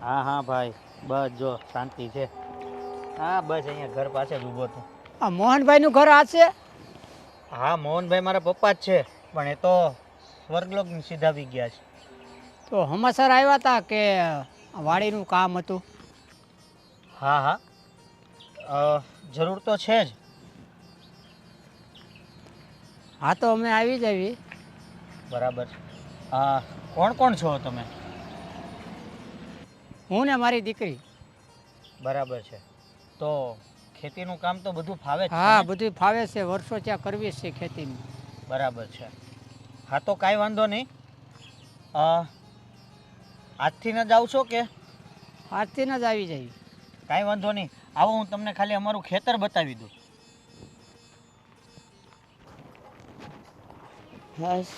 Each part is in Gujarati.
હા હા ભાઈ, બસ જો શાંતિ છે. હા બસ અહીંયા ઘર પાસે જ ઊભો હતો. આ મોહનભાઈનું ઘર આ છે? હા મોહનભાઈ મારા પપ્પા જ છે, પણ એ તો સ્વર્ગલોકની સીધાવી ગયા છે. તો હમાસર આવ્યા હતા કે વાડીનું કામ હતું? હા હા, જરૂર તો છે જ. હા તો અમે આવી જ આવી. બરાબર. કોણ કોણ છો તમે? હું ને મારી દીકરી. બરાબર છે. તો ખેતીનું કામ તો બધું ફાવે જ છે હા ને? બધું ફાવે છે, વર્ષો ત્યાં કરવી જ છે ખેતીની. બરાબર છે. હા તો કાંઈ વાંધો નહીં. આજથી ન જાવ છો કે? આજથી જ આવી જાય. કાંઈ વાંધો નહીં, આવો હું તમને ખાલી અમારું ખેતર બતાવી દઉં. બસ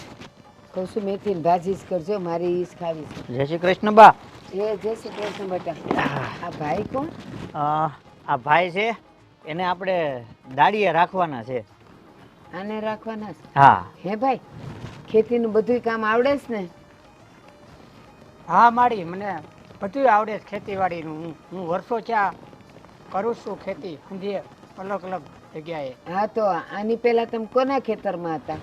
કહું છું મેથીની ભાજી જ કરજો, મારી ઈ જ ખાવી છે. જય શ્રી કૃષ્ણ બા. જય શ્રી કૃષ્ણ બેટા. આ ભાઈ કોણ? આ ભાઈ છે, એને આપણે દાડીએ રાખવાના છે. આને રાખવાના છે? હા. હે ભાઈ, ખેતીનું બધું કામ આવડે છે ને? હા માડી, મને બધું આવડે છે ખેતીવાડીનું. હું વર્ષો ત્યાં કરું છું ખેતી, સમજીએ અલગ અલગ જગ્યાએ. હા તો આની પહેલા તમે કોના ખેતરમાં હતા?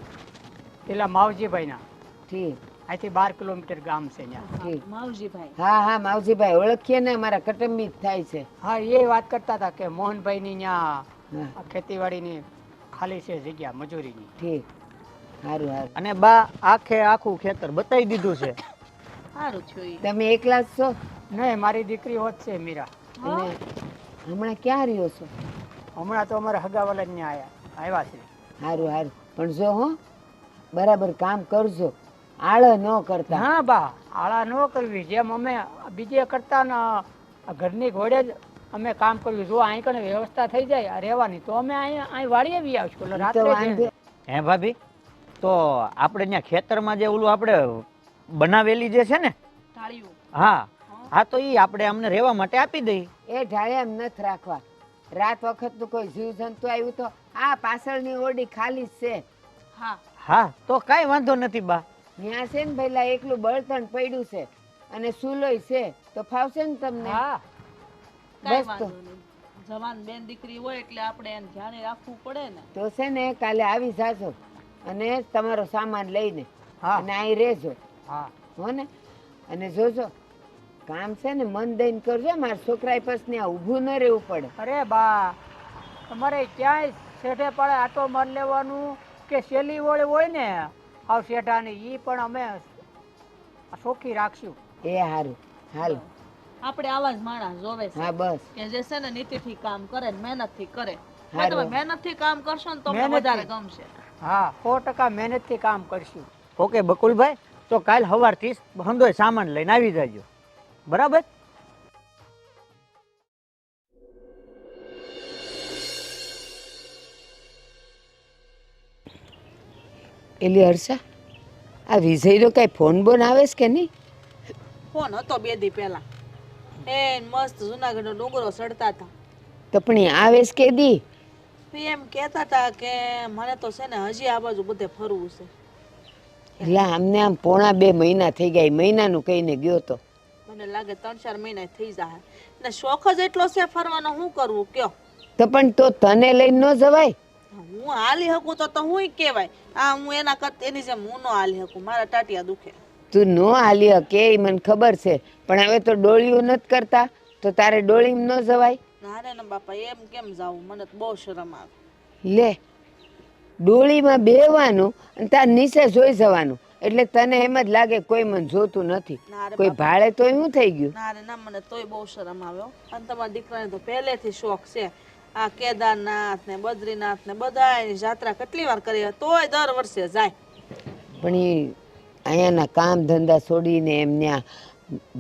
પેલા માવજીભાઈના. ઠીક અહીંથી 12 કિલોમીટર ગામ છે ત્યાં. ઠીક. માવજીભાઈ. હા હા માવજીભાઈ ઓળખીએ ને, અમારા કટંબી જ થાય છે. હા એ વાત કરતા હતા કે મોહનભાઈની ત્યાં હા ખેતીવાડીની ખાલી છે જગ્યા મજૂરીની. ઠીક, સારું સારું. અને બા આખું ખેતર બતાવી દીધું છે. સારું થયું ઈ. તમે એકલા જ છો? નહીં, મારી દીકરી હોત છે મીરા. અને હમણાં ક્યાં રહ્યો છો? હમણાં તો અમારે હગાવાલા જ ત્યાં આવ્યા છે. સારું સારું, પણ જો હો બરાબર કામ કરજો, આળ ન કરતા. હા બા, આળા ન કરવી. જેમ અમે બીજે કરતા ને ઘરની ઘોડે જ અમે કામ કરવી. જો અહીં કને વ્યવસ્થા થઈ જાય રહેવાની તો અમે અહીં વાડીએ બી આવશું. એટલે ઈ તો રાત્રે વાંધો. હે ભાભી, તો આપણે ત્યાં ખેતરમાં જે ઓલું આપણે બનાવેલી જે છે ને, ઢાળિયું. હા હા, તો ઈ આપણે અમને રહેવા માટે આપી દઈ. એ ઢાળિયા નથી રાખવા. રાત વખત નું કોઈ જીવ જંતુ આવ્યું તો આ પાછળની ઓરડી ખાલી જ છે. હા. હા તો કાંઈ વાંધો નથી બા. ત્યાં છે ને પેલા એકલું બળતણ પડ્યું છે અને સુલોય છે, તો ફાવશે ને તમને? હા કાંઈ બસ તો. વાંધો નહીં. જવાન બેન દીકરી હોય એટલે આપણે એને ધ્યાને રાખવું પડે ને. તો છે ને કાલે આવી જાજો અને તમારો સામાન લઈને હા અને અહીં રહેજો, હા. હો ને? અને જોજો કામ છે ને મન દઈને કરજો, મારા છોકરાએ પછી ત્યાં ઊભું ન રહેવું પડે. અરે બા, તમારે ક્યાંય શેઠે પડે આટો માર લેવાનું કે શેલી વળે હોય ને આવ શેઠાની, એ પણ અમે ચોખ્ખી રાખશું. એ સારું, હાલ. આપણે આવા જ માણસ જોવે છે હા બસ કે જે છે ને નીતિથી કામ કરે ને મહેનતથી કરે. જો હારું. તમે મહેનતથી કામ કરશો ને તો તમને મહેનતથી. વધારે ગમશે. હા 100% મહેનતથી કામ કરશું. ઓકે બકુલભાઈ, તો કાલ સવારથી હંધોય સામાન લઈને આવી જાજો, બરાબર? એલી હર્ષા, આ વિજયનો કઈ ફોન બોન આવે છે કે નહીં? ફોન હતો 2 દી પહેલા. એ મસ્ત જુનાગઢનો ડુંગરો ચડતા હતા. તો પણ એ આવે છે કે દી? એમ કહેતા હતા કે મને તો છે ને હજી આ બાજુ બધે ફરવું છે. એટલે આમને આમ પોણા 2 મહિના થઈ ગયા, મહિનાનું કહીને ગયો તો. મને લાગે 3-4 મહિના થઈ જાય. ને શોખ જ એટલો છે ફરવાનો, શું કરવું કયો? તો પણ તો તને લઈને ન જવાય? હું હાલી શકું તો હું કહેવાય. આ હું એના કરતા એની જેમ હું ન હાલી શકું, મારા ટાટિયા દુખે. તું નો હાલી કે ઈ મને ખબર છે, પણ હવે તો ડોળિયું નથી કરતા, તો તારે ડોળીમાં ન જવાય? ના રે ના બાપા, એમ કેમ જાવું? મને તો બહુ શરમ આવે. લે, ડોળીમાં બેહવાનું અને તાર નીચે જોઈ જવાનું, એટલે તને એમ જ લાગે કોઈ મને જોતું નથી. ના રે કોઈ બાપા. ભાડે તોય શું થઈ ગયું? ના રે ના, મને તોય બહુ શરમ આવે હો. અને તમારા દીકરાને તો પહેલેથી શોખ છે. આ કેદારનાથ ને બદ્રીનાથ ને બધાયની જાત્રા કેટલી વાર કરી, તોય દર વર્ષે જાય. પણ એ અહીંયાના કામ ધંધા છોડીને એમ ત્યાં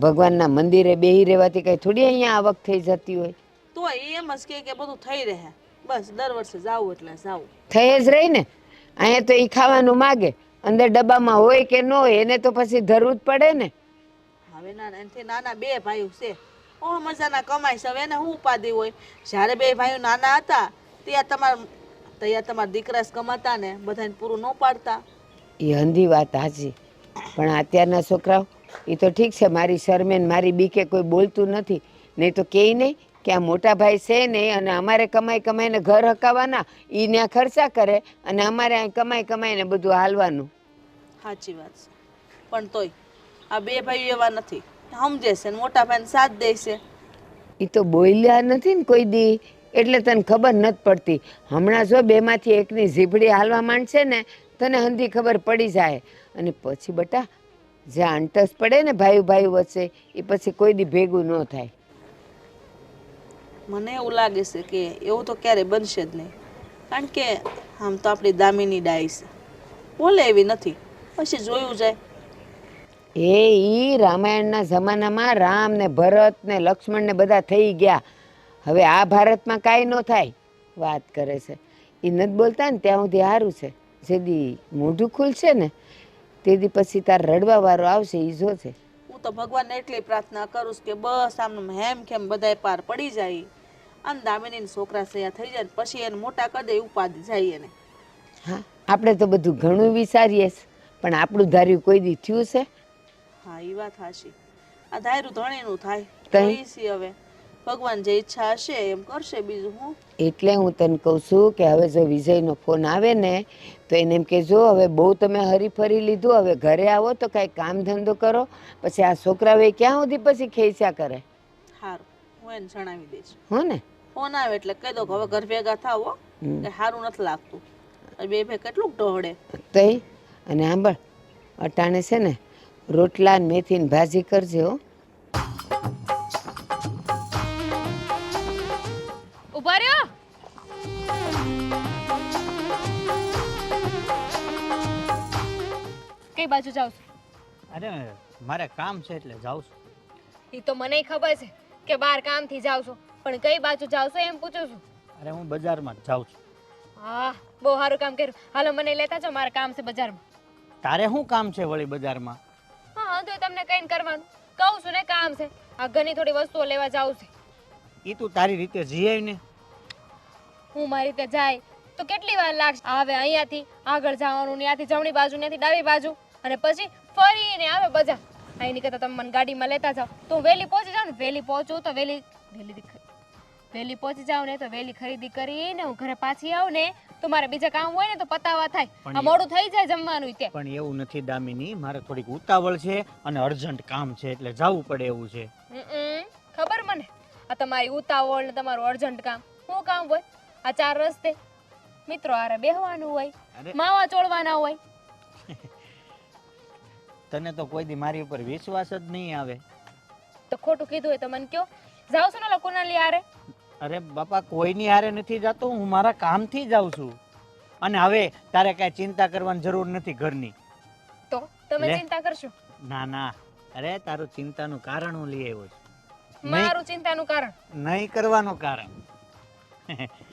ભગવાનના મંદિરે બેહી રહેવાથી કઈ થોડી અહીંયા આવક થઈ જતી હોય? તોય એમ જ કે બધું થઈ રહે. બસ દર વર્ષે જાવું એટલે જાવું. થઈ જ રહી ને. અહીંયા તો એ ખાવાનું માગે, અંદર ડબ્બામાં હોય કે ન હોય એને તો પછી ધરવું જ પડે ને. હવે એનાથી નાના 2 ભાઈઓ છે, ઓ મજાના કમાય છે. હવે એને શું ઉપાધિ હોય? જ્યારે 2 ભાઈઓ નાના હતા ત્યાં તમારા દીકરા જ કમાતા ને, બધાને પૂરું ન પાડતા. એ હંધી વાત હાચી, પણ અત્યારના છોકરાઓ એ તો ઠીક છે, મારી શરમે ને મારી બીકે કોઈ બોલતું નથી. નહીં તો કહે નહીં કે આ મોટા ભાઈ છે નહીં અને અમારે કમાઈ કમાઈને ઘર હકાવવાના, એ ત્યાં ખર્ચા કરે અને અમારે અહીં કમાઈ કમાઈને બધું હાલવાનું. સાચી વાત છે, પણ તોય આ બે ભાઈઓ એવા નથી, સમજે છે ને મોટા ભાઈને સાથ દે છે. એ તો બોલ્યા નથી ને કોઈ દી, એટલે તને ખબર નથી પડતી. હમણાં જો બેમાંથી એકની ઝીભડી હાલવા માંડશે ને તને હંધી ખબર પડી જાય. અને પછી બટા જ્યાં અંટસ પડે ને ભાઈ ભાઈ વચ્ચે, એ પછી કોઈ દી ભેગું ન થાય. મને એવું લાગે છે કે એવું તો ક્યારેય બનશે જ નહીં, કારણ કે આમ તો આપણી દામિની ડાઈ છે, બોલે એવી નથી, પછી જોયું જાય. ઈ રામાયણના જમાનામાં રામ ને ભરત ને લક્ષ્મણ ને બધા થઈ ગયા. હવે આ ભારતમાં કાંઈ ન થાય. વાત કરે છે એ નથી બોલતા ને ત્યાં સુધી સારું છે. જેદી મોઢું ખુલશે ને તેથી પછી તાર રડવા વાળો આવશે, એ જોશે. હું તો ભગવાનને એટલી પ્રાર્થના કરું છું કે બસ આમનું હેમ ખેમ બધાય પાર પડી જાય અને દામિની છોકરા સયા થઈ જાય ને પછી એને મોટા કરી દે ઉપાધિ જાય એને. હા, આપણે તો બધું ઘણું વિચારીએ છે, પણ આપણું ધાર્યું કોઈ દી થયું છે? હા, એ વાત હાચી. આ ધાયરું ધણીનું થાય તઈ? જોઈ છીએ હવે ભગવાન જે ઈચ્છા હશે એમ કરશે, બીજું હું. એટલે હું તને કહું છું કે હવે જો વિજયનો ફોન આવે ને તો એને એમ કહેજો હવે બહુ તમે હરીફરી લીધું, હવે ઘરે આવો તો કાંઈ કામ ધંધો કરો, પછી આ છોકરાઓએ ક્યાં સુધી પછી ખેંચ્યા કરે. સારું, હું એને જણાવી દઈશ. હો ને? ફોન આવે એટલે કહી દો કે હવે ઘર ભેગા થાવ હો, કે સારું નથી લાગતું. બે ભાઈ કેટલું ટોહડે. તઈ અને સાંભળ, અટાણે છે ને રોટલા ને મેથીની ભાજી કરજે હો. ઉભા રહ્યો. કઈ બાજુ જાવ છો? અરે મારે કામ છે એટલે જાઉં છું. એ તો મને ખબર છે કે બહાર કામથી જાવ છો, પણ કઈ બાજુ જાવ છો એમ પૂછું છું. અરે હું બજારમાં જ જાઉં છું. હા, બહુ સારું કામ કર્યું. હાલો મને લેતા જાઓ, મારે કામ છે બજારમાં. તારે શું કામ છે વળી બજારમાં? હા, તો તમને કઈ કરવાનું કહું છું ને, કામ છે. આ ઘરની થોડી વસ્તુઓ લેવા જાવ છે. એ તું તારી રીતે જઈ આવી ને. હું મારી રીતે જાય તો કેટલી વાર લાગશે? આવે અહીંયાથી આગળ જવાનું, ત્યાંથી જમણી બાજુ, ત્યાંથી ડાબી બાજુ, અને પછી ફરીને આવે બજાર. અહીં કરતા તમે મને ગાડીમાં લેતા જાઓ તો હું વહેલી પહોંચી જાઉં ને. વહેલી પહોંચું તો વહેલી પહોંચી જાઉં ને તો વહેલી ખરીદી કરીને હું ઘરે પાછી આવું ને તો મારે બીજા કામ હોય ને તો પતાવા થાય. આ મોડું થઈ જાય જમવાનું તે. પણ એવું નથી દામિની, મારે થોડીક ઉતાવળ છે અને અર્જન્ટ કામ છે એટલે જવું પડે એવું છે. ખબર મને આ તમારી ઉતાવળ ને તમારું અર્જન્ટ કામ. શું કામ હોય? આ ચાર રસ્તે મિત્રો આરે બેહવાનું હોય, માવા ચોળવાના હોય. તને તો કોઈ દી મારી ઉપર વિશ્વાસ જ નહીં આવે. તો ખોટું કીધું હોય તો મને કયો. જાવ છો ને કોનાલી આરે? અરે બાપા, કોઈની હારે નથી જાતો, હું મારા કામથી જાઉં છું. અને હવે તારે કાંઈ ચિંતા કરવાની જરૂર નથી ઘરની. તો તમે લે. ચિંતા કરશો? ના ના, અરે તારું ચિંતાનું કારણ હું લઈ આવ્યો છું. મારું ચિંતાનું કારણ નહીં કરવાનું કારણ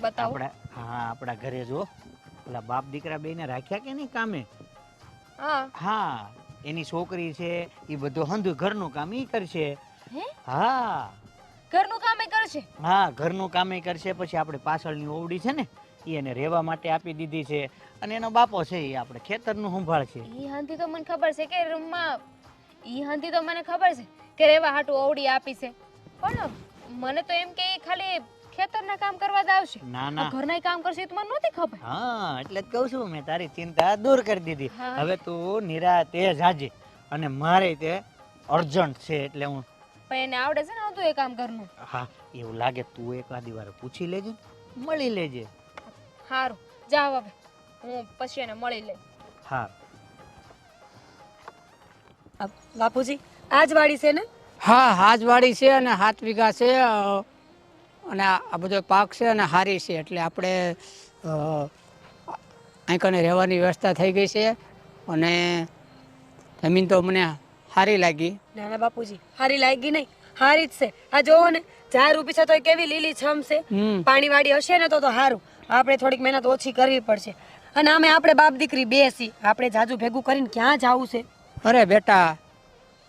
બતાવો. આપણા ઘરે જો પેલા બાપ દીકરા બેને રાખ્યા કે નહીં કામે. હા હા, એની છોકરી છે, એ બધું હંધું ઘરનું કામ ઈ કરશે. હે? હા ઘરનું કામ એ કરશે? હા, ઘરનું કામ ઈ કરશે. પછી આપણે પાછળની ઓવડી છે ને એ એને રહેવા માટે આપી દીધી છે, અને એનો બાપો છે એ આપણે ખેતરનું સંભાળ છે. ઈ હાંધી તો મને ખબર છે કે રૂમમાં ઈ તો મને ખબર છે કે રહેવા હાટુ ઓવડી આપી છે, પણ મને તો એમ કે ઈ ખાલી ખેતરના કામ કરવા જ આવશે. ના ના, ઘરના કામ કરશે તો મને નહોતી ખબર. હા એટલે જ કહું છું, મેં તારી ચિંતા દૂર કરી દીધી. હા. હવે તું નિરાતે જાજે, અને મારે તે અર્જન્ટ છે એટલે હું. પણ એને આવડે છે ને બધું એ કામ ઘરનું? હા, એવું લાગે તું એકાદી વાર પૂછી લેજે, મળી લેજે. સારું, જાવ હવે, હું પછી એને મળી લઈ. હા બાપુજી આ જ વાડી છે ને? હા, હાજવાડી છે અને 7 વીઘા છે, અને આ બધો પાક છે અને હારી છે, એટલે આપણે અહીં કને રહેવાની વ્યવસ્થા થઈ ગઈ છે, અને જમીન તો મને સારી લાગી. ના ના બાપુજી, હારી લાગી નહીં, હારી જ છે. આ જોવો ને, ઝાડ ઊભી છે તો એ કેવી લીલી છમ છે. પાણી વાળી હશે ને તો સારું. આપણે થોડીક મહેનત ઓછી કરવી પડશે, અને અમે આપણે બાપ દીકરી બે છીએ, આપણે જાજુ ભેગું કરીને ક્યાં જવું છે? અરે બેટા,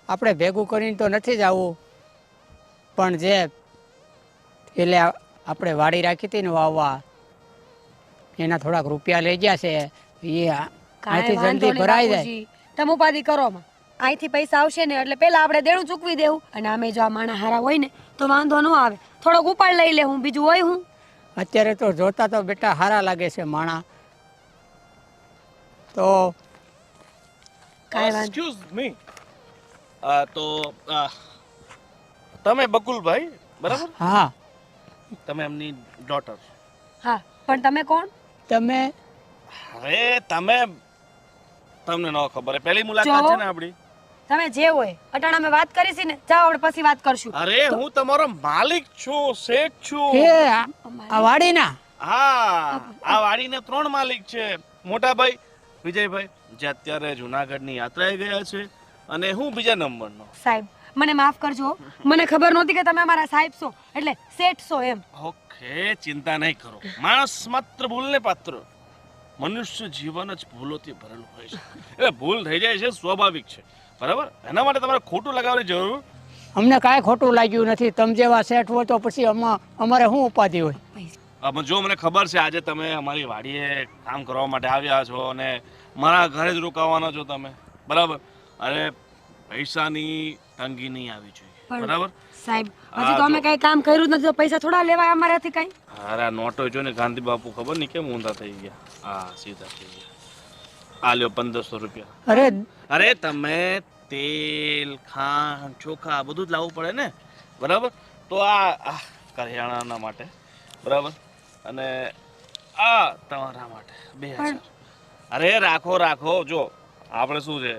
આપણે ભેગું કરીને તો નથી જ આવવું, પણ જે એટલે આપણે વાડી રાખી હતી ને વાવવા, એના થોડાક રૂપિયા લઈ ગયા છે, એ કાંઈ અહીંથી વાંધો જલ્દી નહીં ભરાઈ જાય. બાપુજી, તમે ઉપાધિ કરો માં. અહીંથી પૈસા આવશે ને એટલે પહેલા આપણે દેણું ચૂકવી દેવું, અને આમે જો આ માણા હારા હોય ને તો વાંધો ન આવે, થોડોક ઉપાડ લઈ લે, હું બીજું હોય હું. અત્યારે તો જોતા તો બેટા સારા લાગે છે માણા, તો કાંઈ વાંધો. એક્સક્યુઝ મી, તો તમે બકુલભાઈ બરાબર? હા. તમે એમની ડોટર? હા, પણ તમે કોણ? તમે હવે તમને ન ખબર હે, પહેલી મુલાકાત છે ને આપણી. તમે જે હોય અટાણા અમે વાત કરીશી ને, જાઓ આપણે પછી વાત કરશું. અરે હું તમારો માલિક છું, શેઠ છું. એ આ વાડીના હા, આ વાડીને 3 માલિક છે. મોટા ભાઈ વિજયભાઈ જે અત્યારે જુનાગઢની યાત્રાએ ગયા છે, અને હું બીજા નંબરનો. સાહેબ મને માફ કરજો, મને ખબર નહોતી કે તમે અમારા સાહેબ છો, એટલે શેઠ છો એમ. ઓકે, ચિંતા નહીં કરો. માણસ માત્ર ભૂલને પાત્ર. મનુષ્ય જીવન જ ભૂલોથી ભરેલું હોય છે, એટલે ભૂલ થઈ જાય છે, સ્વાભાવિક છે, બરાબર? એના માટે તમારે ખોટું લગાવવાની જરૂર. અમને કાંઈ ખોટું લાગ્યું નથી. તમે જેવા સેટ હોય તો પછી અમારે શું ઉપાધિ હોય? જો મને ખબર છે આજે તમે અમારી વાડીએ કામ કરવા માટે આવ્યા છો અને મારા ઘરે જ રોકાવાના છો તમે, બરાબર? અરે પૈસાની તંગી નહીં આવી જોઈએ, બરાબર? સાહેબ હજી તો અમે કઈ કામ કર્યું જ નથી, તો પૈસા થોડા લેવાય અમારાથી કઈ? અરે આ નોટો જો ને ગાંધી બાપુ ખબર નહીં કેમ ઊંધા થઈ ગયા. હા, સીધા થઈ ગયા. આ લ્યો 1500 રૂપિયા. અરે તમે તેલ, ખાંડ, ચોખા બધું જ લાવવું પડે ને, બરાબર? તો આ કરિયાણાના માટે, બરાબર, અને આ તમારા માટે 2000. અરે રાખો. જો આપણે શું છે,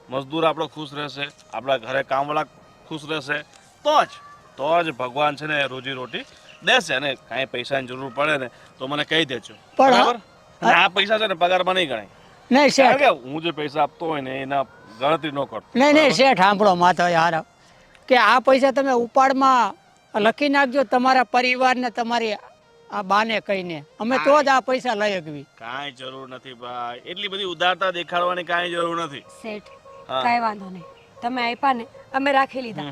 મજદૂર આપણો ખુશ રહેશે, આપણા ઘરે કામવાળા ખુશ રહેશે, તો જ ભગવાન છે ને રોજી રોટી દેશે. અને કાંઈ પૈસાની જરૂર પડે ને તો મને કહી દેજો, બરાબર? અને આ પૈસા છે ને પગારમાં નહીં ગણાય. નહીં શેઠ, કારણ કે હું જે પૈસા આપતો હોય ને એના ગણતરી ન કરતો. નહીં શેઠ, સાંભળો માથો યાર, કે આ પૈસા તમે ઉપાડમાં લખી નાખજો તમારા પરિવારને, તમારી આ બાને કહીને, અમે તો જ આ પૈસા લઈ શકવી. કાંઈ જરૂર નથી ભાઈ, એટલી બધી ઉદારતા દેખાડવાની કાંઈ જરૂર નથી. શેઠ કાંઈ વાંધો નહીં, તમે આપ્યા ને અમે રાખી લીધા.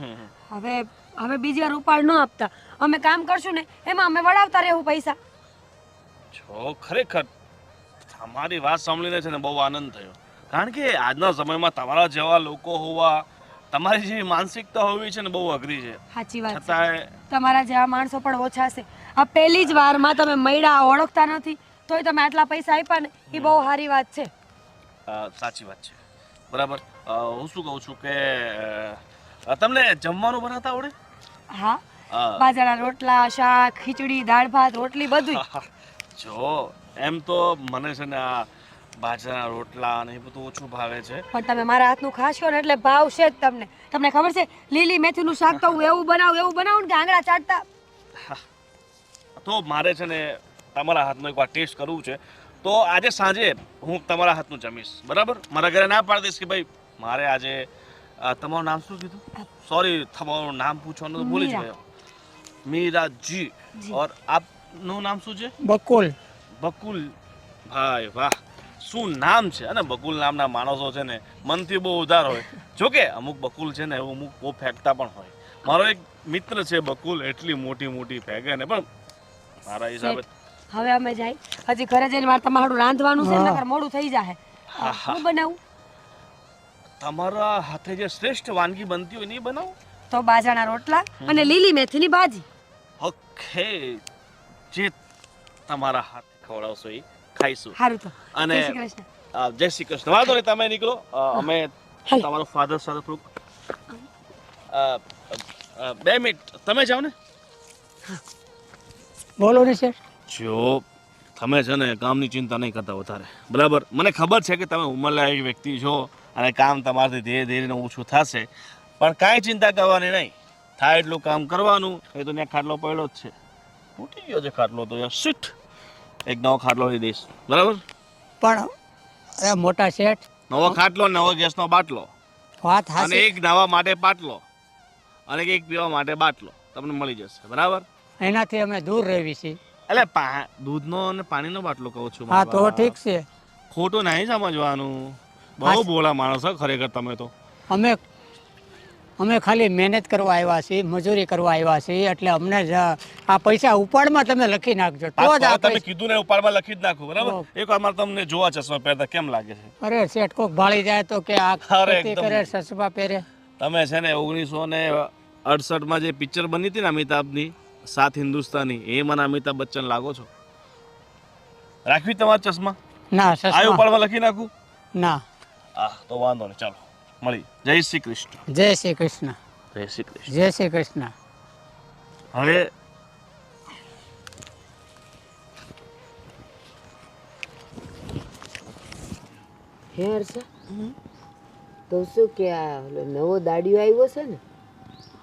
હવે બીજી વાર ઉપાડ ન આપતા, અમે કામ કરશું ને એમાં અમે વડાવતા રહેવું પૈસા. જો ખરેખર તમારી વાત સાંભળીને છે ને બહુ આનંદ થયો, કારણ કે આજના સમયમાં તમારા જેવા લોકો હોવા, તમારી જેવી માનસિકતા હોવી છે ને બહુ અઘરી છે. સાચી વાત છે, છતાંય તમારા જેવા માણસો પણ ઓછા છે. આ પહેલી જ વારમાં તમે મળ્યા, ઓળખતા નથી, તોય તમે આટલા પૈસા આપ્યા ને, એ બહુ સારી વાત છે. સાચી વાત છે, બરાબર. હું શું કહું છું કે તમને જમવાનું બનાવતા આવડે? હા, બાજરાના રોટલા, શાક, ખીચડી, દાળ ભાત, રોટલી બધું. જો એમ તો મને છે ને આ બાજરાના રોટલા અને એ બધું ઓછું ભાવે છે, પણ તમે મારા હાથનું ખાશો ને એટલે ભાવશે જ તમને. તમને ખબર છે લીલી મેથીનું શાક તો હું એવું બનાવું ને કે આંગળા ચાટતા. તો મારે છે ને તમારા હાથનો એકવાર ટેસ્ટ કરવું છે, તો આજે સાંજે હું તમારા હાથનું જમીશ, બરાબર? મારા ઘરે ના પાડી દઈશ કે ભાઈ મારે આજે તમારું નામ શું કીધું? સોરી, તમારું નામ પૂછવાનું તો ભૂલી જ ગયો. મીરાજી. ઓર આપનું નામ શું છે? બકુલ. બકુલ ભાઈ, વાહ શું નામ છે! અને બકુલ નામના માણસો છે ને મનથી બહુ ઉદાર હોય. જોકે અમુક બકુલ છે ને એવું અમુક બહુ ફેંકતા પણ હોય. મારો એક મિત્ર છે બકુલ, એટલી મોટી ફેંકે ને, પણ મારા હિસાબે હવે અમે જાય, હજી ઘરે જઈને મારે તમારું રાંધવાનું છે, નકર મોડું થઈ જાય. હું બનાવું? તમારા હાથે જે શ્રેષ્ઠ વાનગી બનતી હોય ને એ બનાવો. તો બાજરાના રોટલા અને લીલી મેથીની ભાજી. ઓકે, જે તમારા હાથે ખવડાવશો એ ખાઈશું. સારું, તો અને જય શ્રી કૃષ્ણ. જય શ્રી કૃષ્ણ. વાંધો નહીં, તમે નીકળો. અમે તમારો ફાધર સાથે થોડુંક 2 મિનિટ તમે જાઓ ને. બોલો ને શેઠ. જો તમે છે ને કામની ચિંતા નહીં કરતા વધારે, બરાબર? મને ખબર છે કે તમે ઉંમરલાયક વ્યક્તિ છો અને કામ તમારાથી ધીરે ધીરે ઓછું થશે, પણ કાંઈ ચિંતા કરવાની નહીં. થાય એટલું કામ કરવાનું. એ તો ત્યાં ખાટલો પડ્યો જ છે, તૂટી ગયો છે ખાટલો તો યાર, શીટ. એક નવો ખાટલો લઈ દઈશ, બરાબર? પણ અરે મોટા શેઠ, નવો ખાટલો, નવો ગેસનો બાટલો, વાત અને હાચી. એક નાવા માટે પાટલો, અને એક પીવા માટે બાટલો તમને મળી જશે, બરાબર? એનાથી અમે દૂર રહેવી છીએ. એટલે દૂધનો અને પાણીનો બાટલો કહું છું. હા તો ઠીક છે. ખોટું નહીં સમજવાનું. બહુ ભોળા માણસ હો ખરેખર તમે તો. અમે અમે ખાલી મહેનત કરવા આવ્યા છીએ, મજૂરી કરવા આવ્યા છીએ, એટલે અમને આ પૈસા ઉપાડમાં તમે લખી નાખજો તો જ આ તમે કીધું ને ઉપાડમાં લખી જ નાખું બરાબર. એકવાર મારે તમને જોવા ચશ્મા પહેરતા કેમ લાગે છે? અરે શેઠ કોક ભાળી જાય તો કે આ અરે ખેતી એકદમ. કરે ચશ્મા પહેરે. તમે છે ને 1968 જે પિક્ચર બની હતી ને અમિતાભની સાત હિન્દુસ્તાની, એ મને અમિતાભ બચ્ચન લાગો છો. રાખવી તમારા ચશ્મા? ના આ ચશ્મા ઉપાડમાં લખી નાખું? ના. તો વાંધો નહીં, ચાલો મળી. જય શ્રી કૃષ્ણ. જય શ્રી કૃષ્ણ. જય શ્રી કૃષ્ણ. જય શ્રી કૃષ્ણ. હવે હે હર્ષા તો શું કે આ ઓલો નવો દાડિયો આવ્યો છે ને?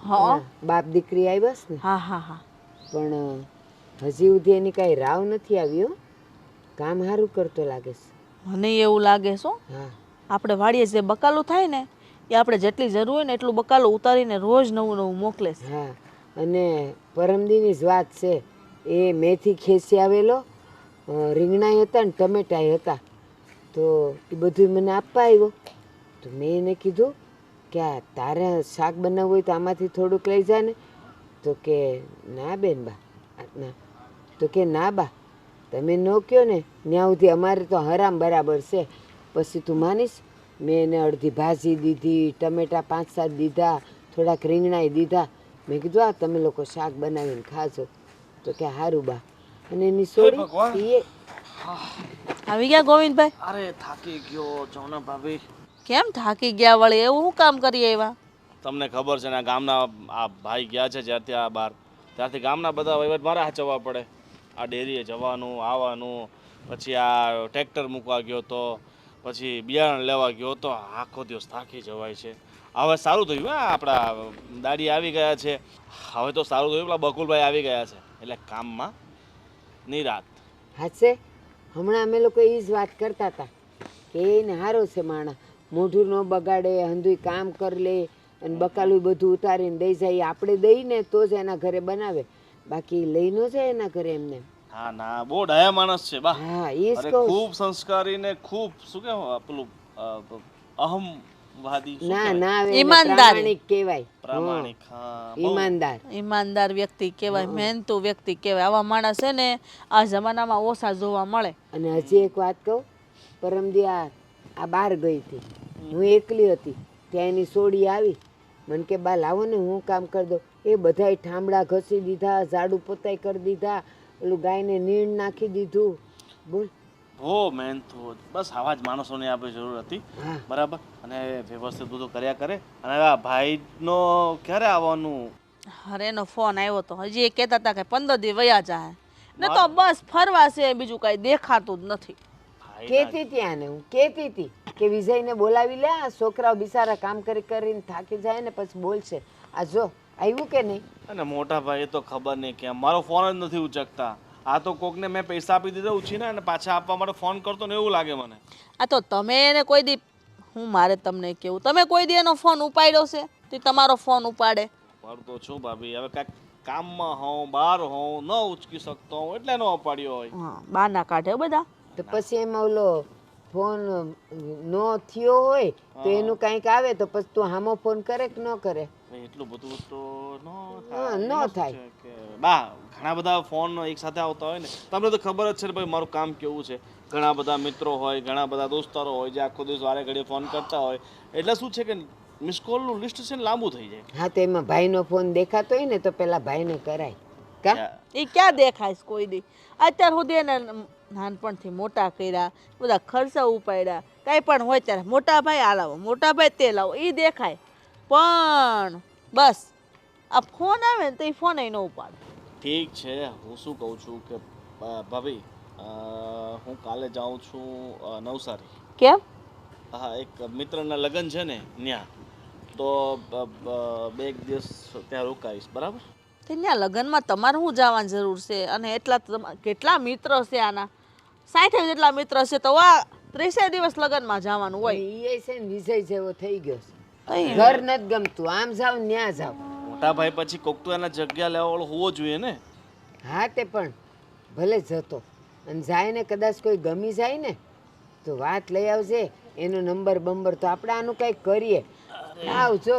હા બાપ દીકરી આવ્યા છે ને? હા હા હા પણ હજી સુધી એની કાંઈ રાવ નથી આવી હો. કામ સારું કરતો લાગે છે. મને એવું લાગે છે હો. હા આપણે વાડીએ જે બકાલું થાય ને એ આપણે જેટલી જરૂર હોય ને એટલું બકાલું ઉતારીને રોજ નવું નવું મોકલે છે. હા અને પરમદીની જ વાત છે, એ મેથી ખેંચી આવેલો, રીંગણાય હતા ને ટમેટાય હતા, તો એ બધું મને આપવા આવ્યો. તો મેં એને કીધું કે આ તારે શાક બનાવવું હોય તો આમાંથી થોડુંક લઈ જા ને. તો કે ના બેન બા, ના. તો કે ના બા, તમે ન કહો ને ત્યાં સુધી અમારે તો હરામ બરાબર છે. પછી તું માનીશ, મેં એને અડધી ભાજી દીધી, ટમેટા 5-7 દીધા, થોડાક રીંગણાય દીધા. મેં કીધું આ તમે લોકો શાક બનાવીને ખાજો. તો કે હારું બા. અને એની સોડી એ આવી ગયા ગોવિંદભાઈ? અરે થાકી ગયો છો ને ભાભી. કેમ થાકી ગયા વળી? એવું શું કામ કરીએ એવા? તમને ખબર છે ને ગામના આ ભાઈ ગયા છે જ્યારથી આ બહાર, ત્યારથી ગામના બધા વહીવટ મારે હાચવવા પડે. આ ડેરીએ જવાનું આવવાનું, પછી આ ટ્રેક્ટર મૂકવા ગયો તો, પછી બિયારણ લેવા ગયો તો, આખો દિવસ થાકી જવાય છે. હવે સારું થયું હા, આપણા દાડી આવી ગયા છે. હવે તો સારું થયું, પેલા બકુલભાઈ આવી ગયા છે એટલે કામમાં નિરાત. હાચે હમણાં અમે લોકો એ જ વાત કરતા હતા કે એને હારો છે માણસ, મોઢું ન બગાડે, હંધુય કામ કરી લે અને બકાલું બધું ઉતારીને દઈ જાય. આપણે દઈને તો જ એના ઘરે બનાવે, બાકી લઈ ન જાય એના ઘરે એમને. હા ના, બહુ ડાયા માણસ છે બા. હા એ જ અરે કહું. ખૂબ સંસ્કારી ને ખૂબ શું કહેવાય પેલું અહમવાદી શું ના કહેવાય? ના આવે એને ઈમાનદારી. પ્રામાણિક કહેવાય. પ્રામાણિક. હા બહુ. ઈમાનદાર. ઈમાનદાર વ્યક્તિ કહેવાય, મહેનતુ વ્યક્તિ કહેવાય. આવા માણસ છે ને આ જમાનામાં ઓછા જોવા મળે. અને હજી એક વાત કહું, પરમદી આ બહાર ગઈ હતી, હું એકલી હતી, ત્યાં એની સોડી આવી, મને કે બા લાવો ને હું કામ કરી દઉં. એ બધાય ઠામડા ઘસી દીધા, ઝાડુ પોતાઈ કરી દીધા, ઓલું ગાયને નીણ નાખી દીધું. બોલ. બહુ મહેનતુ. બસ આવા જ માણસોની આપણે જરૂર હતી. હા. બરાબર. અને વ્યવસ્થિત બધું કર્યા કરે. અને હવે આ ભાઈનો ક્યારે આવવાનું? અરે એનો ફોન આવ્યો તો, હજી એ કહેતા હતા કે 15 દી વયા જાય ને, તો બસ ફરવા છે, બીજું કાંઈ દેખાતું જ નથી. કેતી હતી આને, હું કેતી હતી કે વિજયને બોલાવી લે, આ છોકરાઓ બિચારા કામ કરી કરીને થાકી જાય ને પછી બોલશે. આ જો આવ્યું કે નહીં? અને મોટા ભાઈ તો ખબર નહીં કેમ મારો ફોન જ નથી ઉચકતા. આ તો કોકને મેં પૈસા આપી દીધા ઉછીને અને પાછા આપવા માટે ફોન કરતો ને એવું લાગે મને. આ તો તમે એને કોઈ દી, હું મારે તમને કેવું, તમે કોઈ દી એનો ફોન ઉપાડ્યો છે? તે તમારો ફોન ઉપાડે. મારું તો છું ભાભી, હવે કાંઈક કામમાં હોઉં, બહાર હોઉં, ન ઉચકી શકતો હોઉં એટલે ન અપાડ્યો હોય. હા, બહાના કાઢે બધા. તો પછી એમાં ઓલો ફોન નો થયો હોય તો એનું કંઈક આવે તો પછી તું હામો ફોન કરે કે ન કરે? એટલું બધું તો ન હા, ન એમાં શું થાય. છે કે બા ઘણા બધા ફોન એક સાથે આવતા હોય ને, તમને તો ખબર જ છે ને ભાઈ મારું કામ કેવું છે. ઘણા બધા મિત્રો હોય, ઘણા બધા દોસ્તારો હોય જે આખો દિવસ વારે ઘડીએ ફોન કરતા હોય, એટલે શું છે કે મિસ કોલનું લિસ્ટ છે ને લાંબુ થઈ જાય. હા તો એમાં ભાઈનો ફોન દેખાતો હોય ને તો પેલા ભાઈને કરાય. કા એ ક્યાં દેખાય છે કોઈ દી? અત્યાર સુધી એને નાનપણથી મોટા કર્યા, બધા ખર્ચા ઉપાડ્યા, કાંઈ પણ હોય ત્યારે મોટા ભાઈ આ લાવો, મોટા ભાઈ તે લાવો, એ દેખાય. પણ બસ આ ફોન આવે ને તો એ ફોન ન ઉપાડે. ઠીક છે, હું શું કહું છું કે ભાભી હું કાલે જાઉં છું નવસારી. કેમ? હા, એક મિત્રના લગ્ન છે ને ત્યાં, તો 2 દિવસ ત્યાં રોકાઈશ. બરાબર? ત્યાં લગ્નમાં તમારે શું જવાની જરૂર છે? અને એટલા કેટલા મિત્ર છે આના? 60 જેટલા મિત્ર છે તો આ 30 દિવસ લગ્નમાં જવાનું હોય. એ છે ને વિજય જેવો થઈ ગયો છે, તઈ ઘર નથી ગમતું, આમ જાવ ને ત્યાં જાવ. મોટા ભાઈ પછી કોક તો એના જગ્યા લેવા વાળો હોવો જોઈએ ને. હા તે પણ ભલે જતો અને જાય ને કદાચ કોઈ ગમી જાય ને તો વાત લઈ આવજે, એનો નંબર બંબર તો આપણે આનું કંઈક કરીએ. આવજો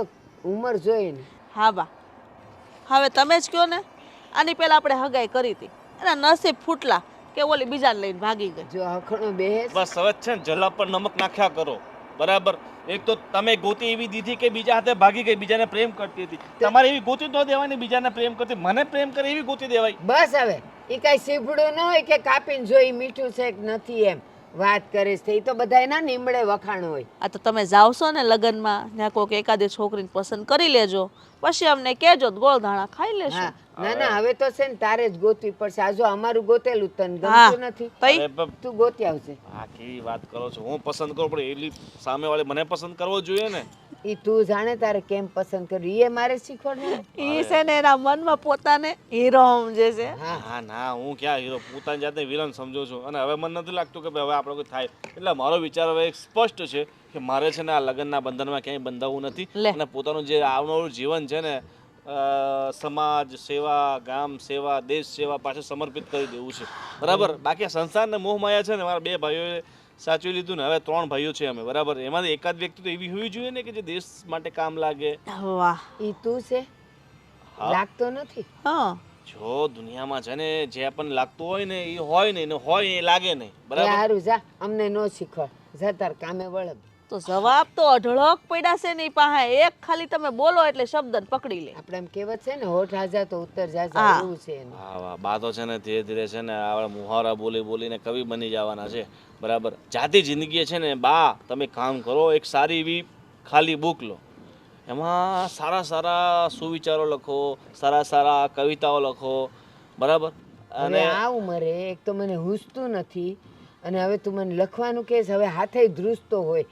ઉંમર જોઈ ને. હા બા, હવે તમે જ કહો ને. આની પહેલા આપણે હગાઈ કરી હતી, એના નસીબ ફૂટલા કે ઓલી બીજાને લઈને ભાગી ગઈ. જો હખણો બેહેસ બસ હવે છે ને જલા પર નમક નાખ્યા કરો, બરાબર. એક તો તમે ગોતી એવી દીધી કે બીજા હાથે ભાગી ગઈ, બીજાને પ્રેમ કરતી હતી. તમારે એવી ગોતી તો દેવાની, બીજાને પ્રેમ કરતી. મને પ્રેમ કરે એવી ગોતી દેવાય. બસ હવે એ કઈ સીભડું ન હોય કે કાપીને જોઈ મીઠું છે કે નથી એમ વાત કરીશ તે તો બધા એના નીમડે વખાણ હોય. આ તો તમે જાઓ છો ને લગ્નમાં, ત્યાં કોઈક એકાદી છોકરીને પસંદ કરી લેજો, પછી અમને કહેજો તો ગોળ ધાણા ખાઈ લેશું. હા ના ના હવે તો છે ને તારે જ ગોતવી પડશે. આ જો અમારું ગોતેલું તને હા, ગમતું નથી, તઈ અરે બાપ, તું ગોતી આવશે. આ કેવી વાત કરો છો? હું પસંદ કરું પણ એલી સામેવાળી મને પસંદ કરવો જોઈએ ને. ઈ તું જાણે તારે કેમ પસંદ કરવી એ મારે શીખવાડવું. ઈ છે ને એના મનમાં પોતાને હીરો સમજે છે. હા ના, હું ક્યાં હીરો, પોતાની જાતને વિલન સમજુ છું. અને હવે મને નથી લાગતું કે ભાઈ હવે આપણે કોઈ થાય. એટલે મારો વિચાર હવે એક સ્પષ્ટ છે કે મારે છે ને આ લગ્નના બંધનમાં ક્યાંય બંધાવવું નથી. લે. અને પોતાનું જે આવનારું જીવન છે ને સમાજ સેવા, ગામ સેવા, દેશ સેવા પાછળ સમર્પિત કરી દેવું છે, બરાબર. બાકી આ સંસારને મોહ માયા છે ને મારા બે ભાઈઓએ સાચવી લીધું ને. હવે 3 ભાઈઓ છે અમે, બરાબર. એમાંથી એકાદ વ્યક્તિ તો એવી હોવી જોઈએ ને કે જે દેશ માટે કામ લાગે. વાહ. ઈ તું છે હા. લાગતો નથી. હા, જો દુનિયામાં છે ને જે આપણને લાગતું હોય ને એ હોય નહીં, ને હોય એ લાગે નહીં, એ બરાબર. હારું જા અમને નો શીખવાડ. જા તાર કામે વળગ. તો જવાબ તો અઢળક પડ્યા છે ની પાસે. એક ખાલી તમે બોલો એટલે શબ્દને પકડી લે. આપણે એમ કહેવત છે ને હોઠ હાજા તો ઉત્તર જાજા હા. એવું છે એનું. હા વાહ, બા તો છે ને ધીરે ધીરે છે ને આપણે મુહાવરા બોલી બોલીને કવિ બની જવાના છે, બરાબર. જાતી જિંદગી છે ને બા, તમે કામ કરો, એક સારી એવી ખાલી બુક લો, એમાં સારા સારા સુવિચારો લખો, સારા સારા કવિતાઓ લખો, બરાબર. હવે અને આ ઉંમરે એક તો મને હુસતું નથી અને હવે તું મને લખવાનું કહેશ. હવે હાથે ધ્રુજતો હોય,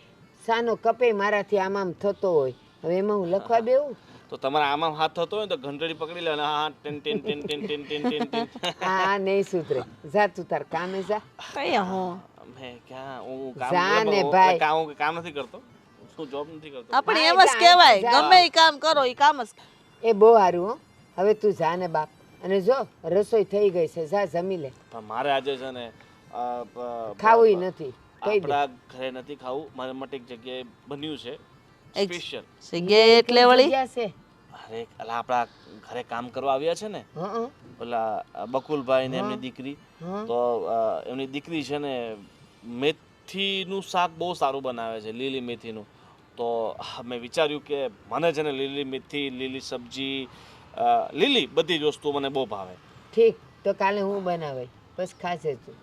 સાનો કપે મારાથી આમ આમ થતો હોય, હવે એમાં હું લખવા બેવું? તો તમારા આમાં હાથ થતો હોય ને તો ઘંટડી પકડી લે અને હા ten ten ten ten ten ten ten ten. આ નહીં સુધરે. જા તું તાર કામે જા. કઈ હું મેં ક્યાં હું જા ને કામ ભાઈ. કામ નથી કરતો, હું જોબ નથી કરતો. આપણે હા, એમ જ જા, કહેવાય, જા. ગમે એ કામ કરો એ કામ જ. એ બહુ સારું હો. હવે તું જા ને બાપ. અને જો રસોઈ થઈ ગઈ છે, જા જમી લે. પણ મારે આજે છે ને ખાવું નથી કહી દે. આપણા ઘરે નથી ખાવું, મારા માટે એક જગ્યાએ બન્યું છે એક સ્પેશિયલ. જગ્યાએ એટલે વળી જગ્યા છે. અરે અલા આપણા ઘરે કામ કરવા આવ્યા છે ને હં, ઓલા બકુલભાઈ ને એમની દીકરી. હં. તો એમની દીકરી છે ને મેથીનું શાક બહુ સારું બનાવે છે, લીલી મેથીનું. તો મેં વિચાર્યું કે મને છે ને લીલી મેથી, લીલી સબ્જી, લીલી બધી જ વસ્તુ મને બહુ ભાવે. ઠીક તો કાલે હું બનાવે બસ ખાશે તું.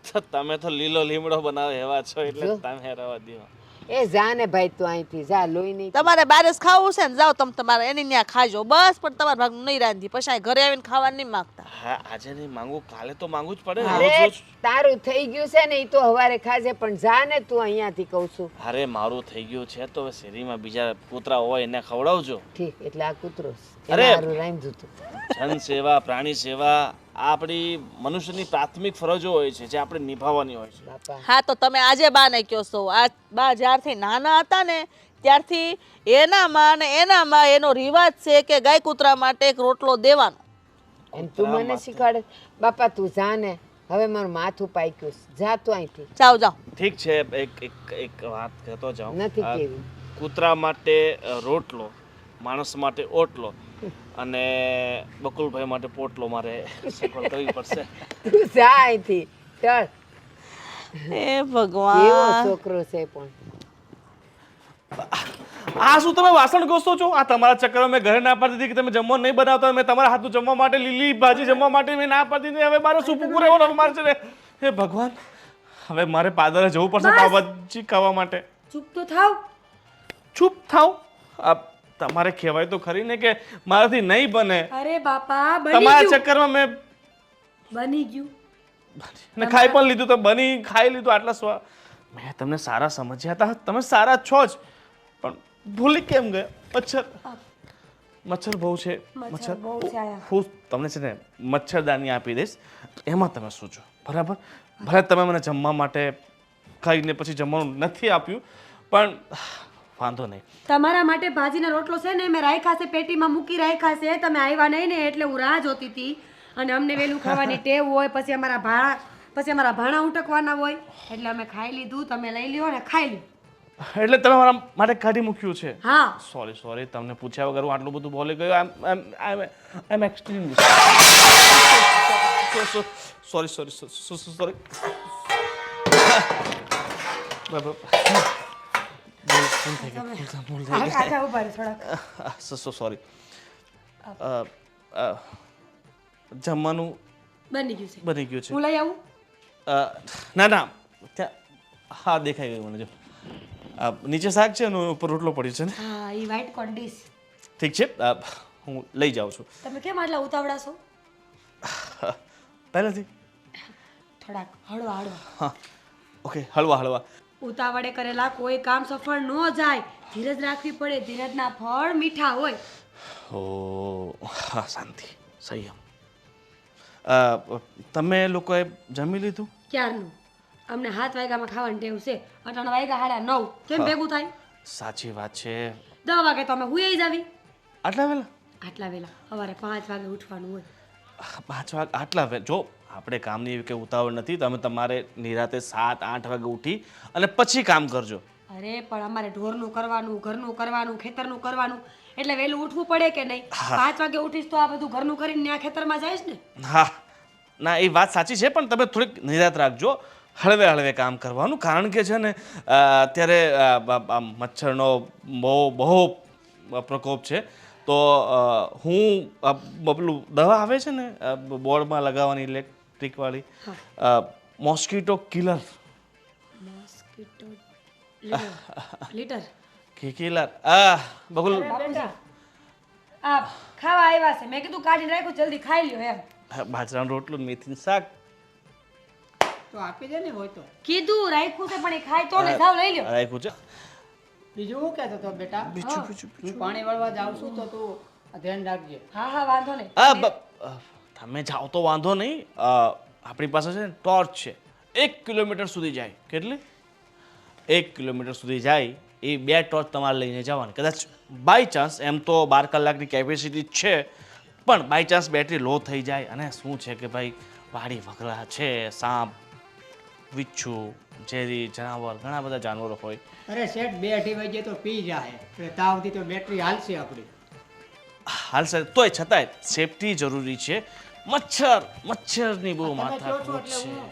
તો તમે તો લીલો લીમડો બનાવે એવા છો એટલે જો. તમે રહેવા દો. એ જા ને ભાઈ તું અહીંથી જા. લોહી નહીં. તમારે બારસ ખાવું છે ને જાઓ તમે તમારે એની ત્યાં ખાજો બસ. પણ તમારા ભાગનું નહીં રાંધી, પછી અહીં ઘરે આવીને ખાવાનું નહીં માંગતા. હા આજે નહીં માંગુ, કાલે તો માંગુ જ પડે ને. અરે રોજ રોજ. તારું થઈ ગયું છે ને એ તો હવારે ખાજે પણ જા ને તું અહીંયાથી કહું છું. અરે મારું થઈ ગયું છે તો હવે શેરીમાં બીજા કૂતરા હોય એને ખવડાવજો. ઠીક એટલે આ કૂતરો અરે. હારું રાંધ્યું તું. જન સેવા, પ્રાણી સેવા આ આપણી મનુષ્યની પ્રાથમિક ફરજો હોય છે જે આપણે નિભાવવાની હોય છે. બાપા હા તો તમે આજે બાને કહો છો. આ બા જ્યારથી નાના હતા ને ત્યારથી એનામાં ને એનામાં એનો રિવાજ છે કે ગાય કૂતરા માટે એક રોટલો દેવાનો. એમ તું મને શીખવાડે. બાપા તું જા ને. હવે મારું માથું પાક્યું છે. જા તું અહીંથી. જાઓ જાઓ. ઠીક છે, એક વાત કહેતો જાઉં. નથી આ કેવી. કૂતરા માટે રોટલો, માણસ માટે ઓટલો અને બકુલભાઈ માટે પોટલો મારે સગવડ કરવી પડશે. તું જા અહીંથી. ચલ. એ કેવો ભગવાન. છોકરો છે પણ. આ શું તમે વાસણ ઘોસો છો? આ તમારા ચક્કરમાં મેં ઘરે ના પાડી દીધી કે તમે જમવાનું નહીં બનાવતા. મેં તમારા હાથનું જમવા માટે લીલી ભાજી જમવા માટે મેં ના પાડી દીધી. હવે મારે શું પૂરું રહેવાનું મારે છે ને? હે ભગવાન, હવે મારે પાદરે જવું પડશે પાવભાજી ખાવા માટે. ચૂપ તો થાવ. ચૂપ થાવ? આ તમારે કહેવાય તો ખરી ને કે મારાથી નહીં બને. અરે બાપા બની તમારા ગયું. ચક્કરમાં મેં બની ગયું. ને ખાઈ પણ લીધું તો બની ખાઈ લીધું. આટલા મેં તમને સારા સમજ્યા હતા, તમે સારા છો જ, પણ ભૂલી કેમ ગયા? મચ્છર બહુ છે. મચ્છર બહુ છે આયા. હું તમને છે ને મચ્છરદાની આપી દઈશ, એમાં તમે સૂજો, બરાબર? ભલે તમે મને જમવા માટે ખાઈને પછી જમવાનું નથી આપ્યું, પણ વાંધો નહીં. તમારા માટે ભાજીનો રોટલો છે ને મેં રાખ્યા છે, પેટીમાં મૂકી રાખ્યા છે. તમે આવ્યા નહીં ને એટલે હું રાહ જોતી હતી. અને અમને વહેલું ખાવાની ટેવ હોય, પછી અમારા ભાણા ઉટકવાના હોય એટલે અમે ખાઈ લીધું. તમે લઈ લ્યો ને ખાઈ લ્યો. એટલે તમે મારા માટે કાઢી મૂક્યું છે? હા સોરી તમને પૂછ્યા વગર હું આટલું બધું બોલી ગયો. આઈ એમ એક્સ્ટ્રીમલી સોરી આજા ઉભા રહો થોડાક. સોરી. જમવાનું બની ગયું છે. બની ગયું છે? હું લઈ આવું? ના ત્યાં હા દેખાઈ ગયું મને. જો નીચે શાક છે અને ઉપર રોટલો પડ્યો છે ને. હા એ વ્હાઈટ કોર્ન ડીશ. ઠીક છે, હું લઈ જાઉં છું. તમે કેમ આટલા ઉતાવળા છો? પહેલાથી થોડાક હળવા હળવા. હા ઓકે, હળવા. ઉતાવળે કરેલા કોઈ કામ સફળ ન જાય. ધીરજ રાખવી પડે. ધીરજના ફળ મીઠા હોય. ઓ હા, શાંતિ, સંયમ. તમે લોકોએ જમી લીધું? ક્યારનું? અમને 7 વાગ્યામાં ખાવાની ટેવ છે. 8 વાગ્યા 9:30. કેમ ભેગું થાય? સાચી વાત છે. 10 વાગે તો અમે હુઈ જાવી. આટલા વહેલા? આટલા વેલા સવારે 5 વાગે ઉઠવાનું હોય. 5 વાગે આટલા વહેલા? જો આપણે કામની એવી કંઈ ઉતાવળ નથી. તમે તમારે નિરાતે 7-8 વાગે ઉઠી અને પછી કામ કરજો. અરે પણ અમારે ઢોરનું કરવાનું, ઘરનું કરવાનું, ખેતરનું કરવાનું, એટલે વહેલું ઉઠવું પડે કે નહીં? 5 વાગે ઉઠીશ તો આ બધું ઘરનું કરીને ત્યાં ખેતરમાં જઈશ ને. હા ના, એ વાત સાચી છે, પણ તમે થોડીક નિરાત રાખજો. હળવે કામ કરવાનું, કારણ કે છે ને અત્યારે મચ્છરનો બહુ પ્રકોપ છે. તો હું પેલું દવા આવે છે ને બોર્ડમાં લગાવવાની ઇલેક્ટ્રિકવાળી, મોસ્કીટો કિલર. મોસ્કીટો લીટર કિલર બબુલ આ ખાવા આવ્યા છે. મેં કીધું કાઢીને રાખ્યું, જલ્દી ખાઈ લ્યો એમ. બાજરાનો રોટલો, મેથીનું શાક. તો આપી દે ને હોય તો. કીધું રાખ્યું છે પણ એ ખાય તો ને. જાવ લઈ લ્યો. રાખ્યું છે. બીજું શું કહેતો તો બેટા? હું પાણી વાળવા જાઉં છું તો તું ધ્યાન રાખજે. હા વાંધો નહીં. તમે જાઓ તો વાંધો નહીં. આપણી પાસે છે ને ટોર્ચ છે, 1 કિલોમીટર સુધી જાય. કેટલી? 1 કિલોમીટર સુધી જાય. એ 2 ટોર્ચ તમારે લઈને જવાની. કદાચ બાય ચાન્સ, એમ તો 12 કલાકની કેપેસિટી છે, પણ બાય ચાન્સ બેટરી લો થઈ જાય. અને શું છે કે ભાઈ વાડી વગરા છે, સાપ, વિચ્છુ, ઝેરી જનાવર, ઘણા બધા જાનવરો હોય. અરે શેઠ 2-2:30 વાગે તો પી જાય એટલે તાવથી તો બેટરી હાલશે આપણી. હાલશે તોય છતાંય સેફટી જરૂરી છે. મચ્છરની બહુ તમે કહો છો માથાકૂટ એટલે છે. હું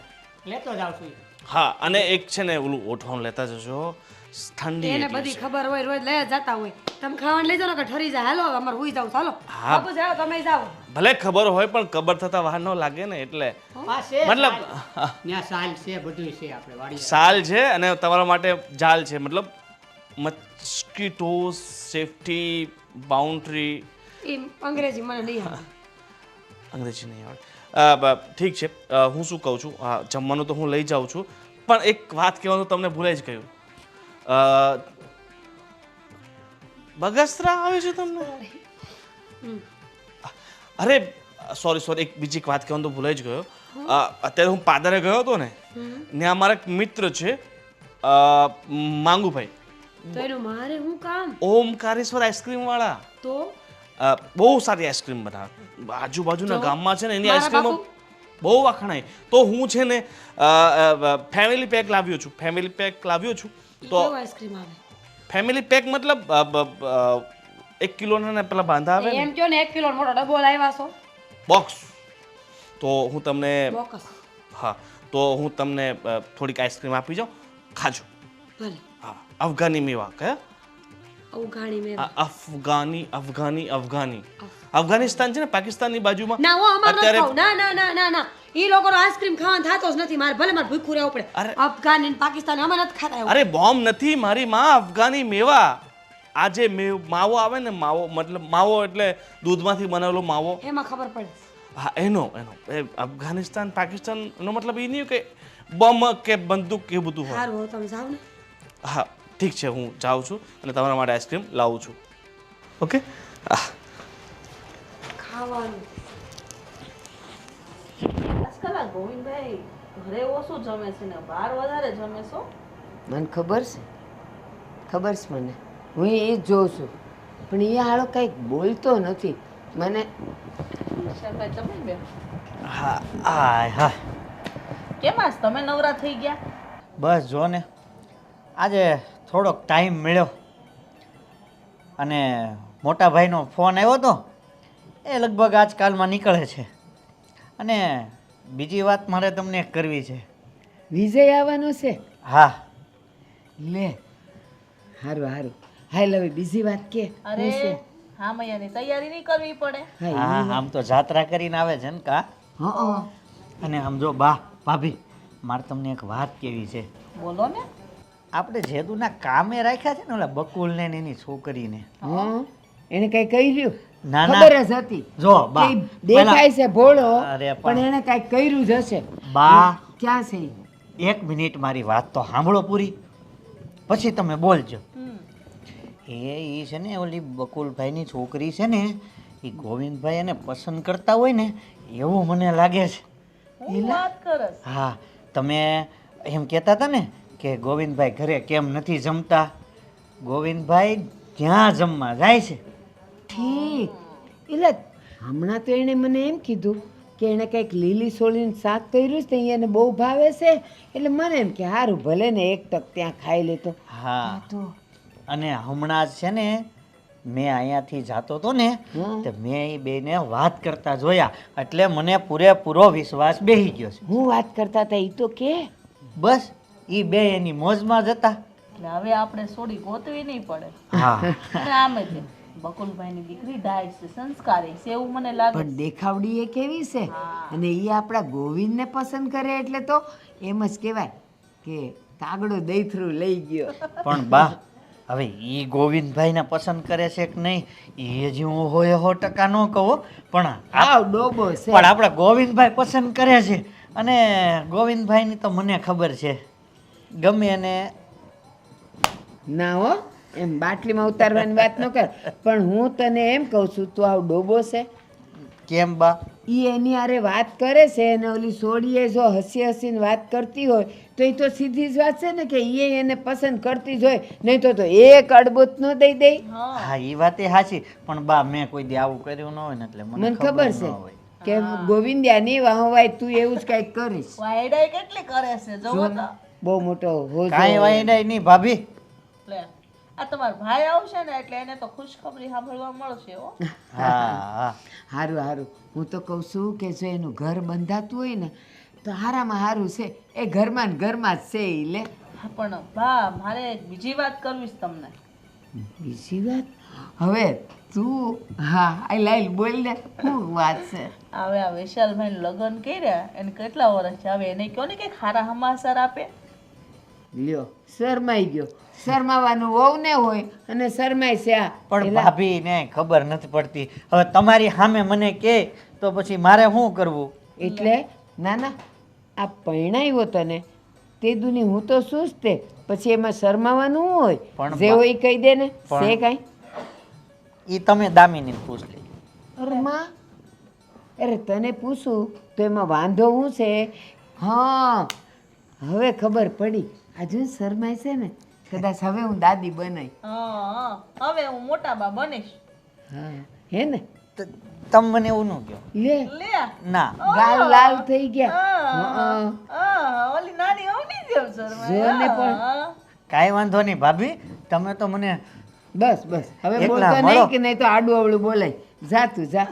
લેતો જાઉં છું. હા, અને એક છે ને ઓલું ઓઠવાનું લેતા જજો. ઠંડી એને એટલી બધી છે. ખબર હોય, રોજ લઈ જ જતા હોય. તમે ખાવાનું લઈ જાઓ ને કે ઠરી જાય. હાલો અમારે હુઈ જાવ. ચાલો હા. બાપુ જાઓ, તમે જાઓ. ભલે ખબર હોય પણ કબર થતા વાર ન લાગે ને, એટલે આ છે મતલબ ત્યાં સાલ છે, બધું છે આપણે વાડી. સાલ છે અને તમારા માટે જાલ છે. મતલબ મસ્કીટો સેફટી બાઉન્ડ્રી. એ અંગ્રેજી મને નહીં આવે. અંગ્રેજી નહીં આવડે. ઠીક છે, હું શું કહું છું, હા જમવાનું તો હું લઈ જાઉં છું, પણ એક વાત કહેવાનું તમને ભૂલાઈ જ ગયું. બગસરા આવે છે તમને? અરે સોરી, એક બીજી એક વાત કહેવાનું તો ભૂલાઈ જ ગયો. અત્યારે હું પાદરે ગયો હતો ને, ત્યાં મારા એક મિત્ર છે માંગુભાઈ. તો એનું મારે શું કામ? ઓમકારેશ્વર આઈસ્ક્રીમ વાળા. તો બહુ સારી આઈસ્ક્રીમ બનાવે. આજુબાજુના ગામમાં છે ને એની મારા આઈસ્ક્રીમો બાપુ. બહુ વખણાય. તો હું છે ને ફેમિલી પેક લાવ્યો છું. તો કેવું આઈસ્ક્રીમ આવે? ફેમિલી પેક મતલબ 1 કિલોના ને પેલા બાંધા આવે ને એમ કયો ને 1 કિલો મોટો ડબ્બો લાવ્યા છો. બોક્સ. તો હું તમને બોકસ. હા, તો હું તમને થોડીક આઈસ્ક્રીમ આપી જાઉં, ખાજો. ભલે. હા, અફઘાની મેવા. કયા? અવઘાણી મેં. અફઘાની. અફઘાનિસ્તાન છે ને પાકિસ્તાનની બાજુમાં. ના હું અમાર નથી અત્યારે- ખાવું. ના ઈ લોકોનો આઈસ્ક્રીમ ખાવાનું થાતો જ નથી. મારે ભલે મારે ભૂખ્યું રહેવું પડે. અરે. અફઘાની ને પાકિસ્તાની અમે નથી ખાતા એવું. અરે બોમ્બ નથી મારી માં, અફઘાની મેવા. આ જે માવો આવે ને, માવો એટલે દૂધમાંથી બનેલો માવો. એમાં ખબર પડે. હા, એનો એ અફઘાનિસ્તાન પાકિસ્તાન નો મતલબ એ નહીં કે બોમ્બ કે બંદૂક કે બધું હોય. સારું હો, તમે જાઓ ને. હા ઠીક છે, હું જાઉં છું અને તમારા માટે આઈસ્ક્રીમ લાવું છું. ઓકે. ખાવાનું. આજકાલ આ ગોવિંદભાઈ ઘરે ઓછું જમે છે ને બહાર વધારે જમે છો. મને ખબર છે મને. હું એ જ જોઉં છું, પણ એ હાળો કંઈક બોલતો નથી. મને શાકાઈ તમે બે હા કેમ આજ તમે નવરા થઈ ગયા? બસ જો ને આજે થોડોક ટાઈમ મળ્યો અને મોટા ભાઈનો ફોન આવ્યો હતો એ લગભગ આજકાલમાં નીકળે છે. અને બીજી વાત મારે તમને એક કરવી છે. વિજય આવવાનો છે? હા, લે હારું હારું. હાલ હવે બીજી વાત કે અરે હા મૈયાની તૈયારી નહીં કરવી પડે. હા, આમ તો જાત્રા કરીને આવે છે ને કા. હા અને આમ જો બા ભાભી, મારે તમને એક વાત કેવી છે. બોલો ને. આપણે જેદુના કામે રાખ્યા છે ને ઓલા બકુલને ને એની છોકરીને. હા એને કઈ કર્યું? ના ના ખબર જ હતી. જો બા કે દેખાય છે ભોળો, અરે પણ એને કઈ કર્યું જ હશે. બા ક્યાં છે ઈ? એક મિનિટ મારી વાત તો સાંભળો પૂરી, પછી તમે બોલજો. એ છે ને ઓલી બકુલભાઈની છોકરી છે ને એ ગોવિંદભાઈ એને પસંદ કરતા હોય ને એવું મને લાગે છે. હું વાત કરસ. હા, તમે એમ કહેતા હતા ને કે ગોવિંદભાઈ ઘરે કેમ નથી જમતા. ગોવિંદભાઈ જ્યાં જમવા જાય છે. ઠીક. એટલે હમણાં તો એણે મને એમ કીધું કે એણે કંઈક લીલી સોળીનું શાક કર્યું છે ને એને બહુ ભાવે છે, એટલે મને એમ કે સારું ભલે ને એક તક ત્યાં ખાઈ લેતો. હા, તો અને હમણાં જ છે ને મેં અહીંયાથી જાતો હતો ને તો મેં એ બેને વાત કરતા જોયા, એટલે મને પૂરેપૂરો વિશ્વાસ બેસી ગયો છે. હું વાત કરતા હતા એ તો કે બસ એ બે એની મોજમાં જ હતા. એટલે હવે આપણે સોડી ગોતવી નહીં પડે. હા અને આમ જ બકુલભાઈની દીકરી ડાય છે, સંસ્કારી છે એવું મને લાગે. પણ દેખાવડી એ કેવી છે, અને એ આપણા ગોવિંદને પસંદ કરે એટલે તો એમ જ કહેવાય કે કાગડો દઈથરું લઈ ગયો. પણ બા હવે એ ગોવિંદભાઈને પસંદ કરે છે કે નહીં એ હજી હું હોય 100% ન કહું, પણ આવ ડોબો છે. પણ આપણા ગોવિંદભાઈ પસંદ કરે છે. અને ગોવિંદભાઈની તો મને ખબર છે, ગમે એને ના હો, એમ બાટલીમાં ઉતારવાની વાત ન કર. પણ હું તને એમ કહું છું, તું આવ ડોબો છે. કેમ બા? ઈ એની હારે વાત કરે છે અને ઓલી સોડીએ જો હસી હસીને વાત કરતી હોય તો એ તો સીધી જ વાત છે ને કે એ એને પસંદ કરતી જ હોય, નહીં તો એક અડબોત ન દઈ દે. હા એ વાત એ સાચી, પણ બા મેં કોઈ દી આવું કર્યું ન હોય ને એટલે મને મને ખબર ન છે હોય. કે ગોવિંદિયા ની વાહવાય તું એવું જ કઈક કરીશ. વાયડાઈ કેટલી કરે છે જોવો તો. બહુ મોટો હોજો. કાંઈ વાંધો નહીં ભાભી. લે આ તમારો ભાઈ આવશે ને એટલે એને તો ખુશખબરી સાંભળવા મળશે હો. હા હા હારું હારું. હું તો કહું છું કે જો એનું ઘર બંધાતું હોય ને તો હારામાં હારું છે. એ ઘરમાં ને ઘરમાં જ છે ઈ લે. હા પણ બા મારે એક બીજી વાત કરવી છે તમને. બીજી વાત? હવે તું હા આ લાઈલ બોલ ને શું વાત છે? હવે આ વિશાલભાઈ લગ્ન કર્યા એને કેટલા વર્ષ છે, હવે એને કયો ને કે ખારા હમાસર આપે. લ્યો શરમાઈ ગયો. શરમાવાનું વહુ ને હોય અને શરમાય છે આ. પણ ભાભીને ખબર નથી પડતી. હવે તમારી સામે મને કહે તો પછી મારે શું કરવું? એટલે ના ના આ પરણાવ્યો તને તે દુની હું તો શું જ તે પછી એમાં શરમાવાનું શું હોય? પણ જે હોય ઈ કહી દે ને. પણ- છે કાંઈ? એ તમે દામિનીને પૂછ લે. અરે માં, અરે તને પૂછું તો એમાં વાંધો શું છે? હા હવે ખબર પડી. આજુ શરમાય છે ને, કદાચ હવે હું દાદી બનાય. હા હવે હું મોટા બા બનીશ. હા હે ને? તમે મને એવું ન કહો. લે લે ના ગાલ લાલ થઈ ગયા. ઓલી નાની અવની જેમ શરમાય. જો ને પણ. હા. કાંઈ વાંધો નહીં ભાભી, તમે તો મને બસ બસ હવે એકલા બોલતો મળો. નહીં કે નહીં તો આડું અવળું બોલાય. જા તું જા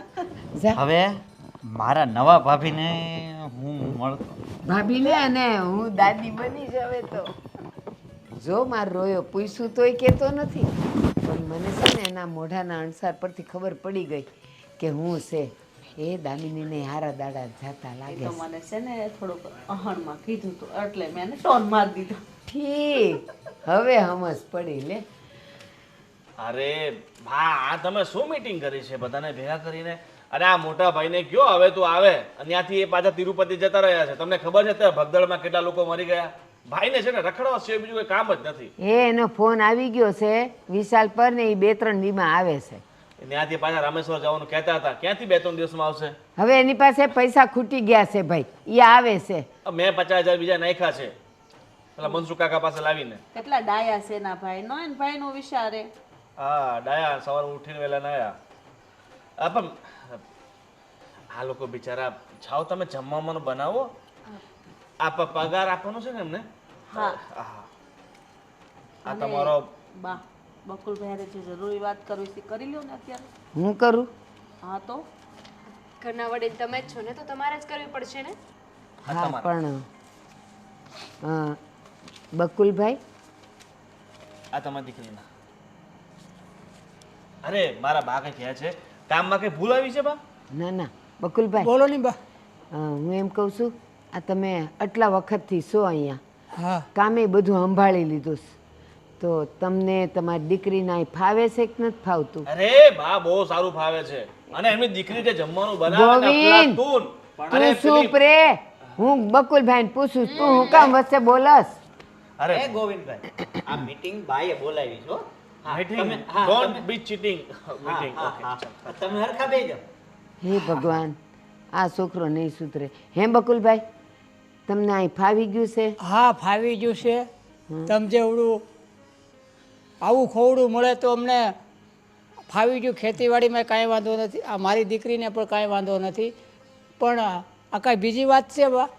જા. હવે મારા નવા ભાભીને હું મળતો. ભાભીને અને હું દાદી બની જ હવે તો. જો માર રોયો પૂછ્યું તોય કહેતો નથી, પણ મને છે ને એના મોઢાના અણસાર પરથી ખબર પડી ગઈ કે હું છે એ દામિનીને હારા દાડા જાતા લાગે તો છે. મને છે ને થોડુંક અહણમાં કીધું તું એટલે મેં એને ટોન મારી દીધો. ઠીક હવે સમજ પડી લે. અરે હા, આ તમે શું મીટિંગ કરી છે બધાને ભેગા કરીને? અરે આ મોટા ભાઈને કયો હવે તું આવે, અને ત્યાંથી એ પાછા તિરુપતિ જતા રહ્યા છે. તમને ખબર છે અત્યારે ભગદડમાં કેટલા લોકો મરી ગયા? ભાઈને છે ને રખડવા સિવાય બીજું કોઈ કામ જ નથી. એનો ફોન આવી ગયો છે વિશાલ પર ને એ 2-3 દીમાં આવે છે. ત્યાંથી પાછા રામેશ્વર જવાનું કહેતા હતા. ક્યાંથી 2-3 દિવસમાં આવશે? હવે એની પાસે પૈસા ખૂટી ગયા છે ભાઈ, એ આવે છે. મેં 50,000 બીજા નાખ્યા છે પેલા મનસુખ કાકા પાસે લાવીને. કેટલા ડાયા છે ના ભાઈ નો એને ભાઈ નો વિચારે. હા ડાયા સવારે ઉઠીને વહેલા નાયા. આ પણ આ લોકો બિચારા જાઓ તમે જમવાનું બનાવો. આ પગાર આપવાનો છે ને એમને? હા હા આ તમારો બા બકુલભાઈ હારે જે જરૂરી વાત કરવી છે એ કરી લ્યો ને અત્યારે. હું કરું? હા તો ઘરના વડીલ તમે જ છો ને, તો તમારે જ કરવી પડશે ને. હા પણ બકુલભાઈ, આ તમારી દીકરીના. અરે મારા બા કઈ કહે છે, કામમાં કઈ ભૂલ આવી છે બા? ના ના બકુલભાઈ, બોલો ને બા. હું એમ કહું છું, આ તમે આટલા વખતથી છો અહીંયા, હા કામે બધું સંભાળી લીધું છે, તો તમને તમારી દીકરીને અહીં ફાવે છે કે નથી ફાવતું? અરે બા બહુ સારું ફાવે છે, અને એમની દીકરી જે જમવાનું બનાવે ને ગોવિંદ! અફલાતૂન. તું અરે ચૂપ રે, હું બકુલભાઈને પૂછું છું, તું હું કામ વચ્ચે બોલસ? અરે એ ગોવિંદભાઈ, આ મીટિંગ બાએ બોલાવી છો. હા, મીટિંગ તમે- હા, ડોન્ટ તમે- બી ચીટિંગ હા, મીટિંગ. હા, ઓકે હા. તમે હરખા બેસી જાઓ. હે ભગવાન, આ છોકરો નહીં સુધરે. હે બકુલભાઈ, તમને અહીં ફાવી ગયું છે? હા ફાવી ગયું છે. તમ જેવડું આવું ખોવડું મળે તો અમને ફાવી ગયું. ખેતીવાડીમાં કાંઈ વાંધો નથી, આ મારી દીકરીને પણ કાંઈ વાંધો નથી. પણ આ કાંઈ બીજી વાત છે બા?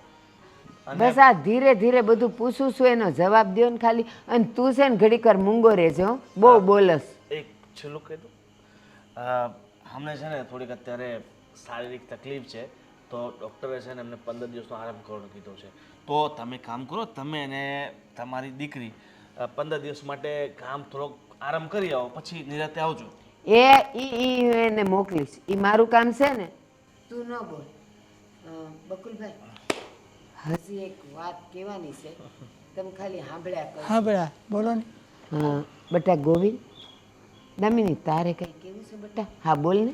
બસ આ ધીરે ધીરે બધું પૂછું છું, એનો જવાબ દ્યો ને ખાલી. અને તું છે ને ઘડીક વાર મૂંગો રહેજો, હો. બહુ બોલસ. એક છેલ્લું કહી દઉં, હમણાં છે ને થોડીક અત્યારે શારીરિક તકલીફ છે, તો ડૉક્ટરે છે ને એમને 15 દિવસનો આરામ કરવાનું કીધું છે. તો તમે કામ કરો, તમે અને તમારી દીકરી 15 દિવસ માટે કામ થોડોક આરામ કરી આવો, પછી નિરાતે આવજો. ઈ એને મોકલીશ. ઈ મારું કામ છે ને, તું ન બોલ. બકુલભાઈ, હજી એક વાત કહેવાની છે, તમે ખાલી સાંભળ્યા કરો. હા બેટા બોલો ને. બટા ગોવિંદ, દામિની તારે કઈ કેવું છે બટા? હા બોલ ને.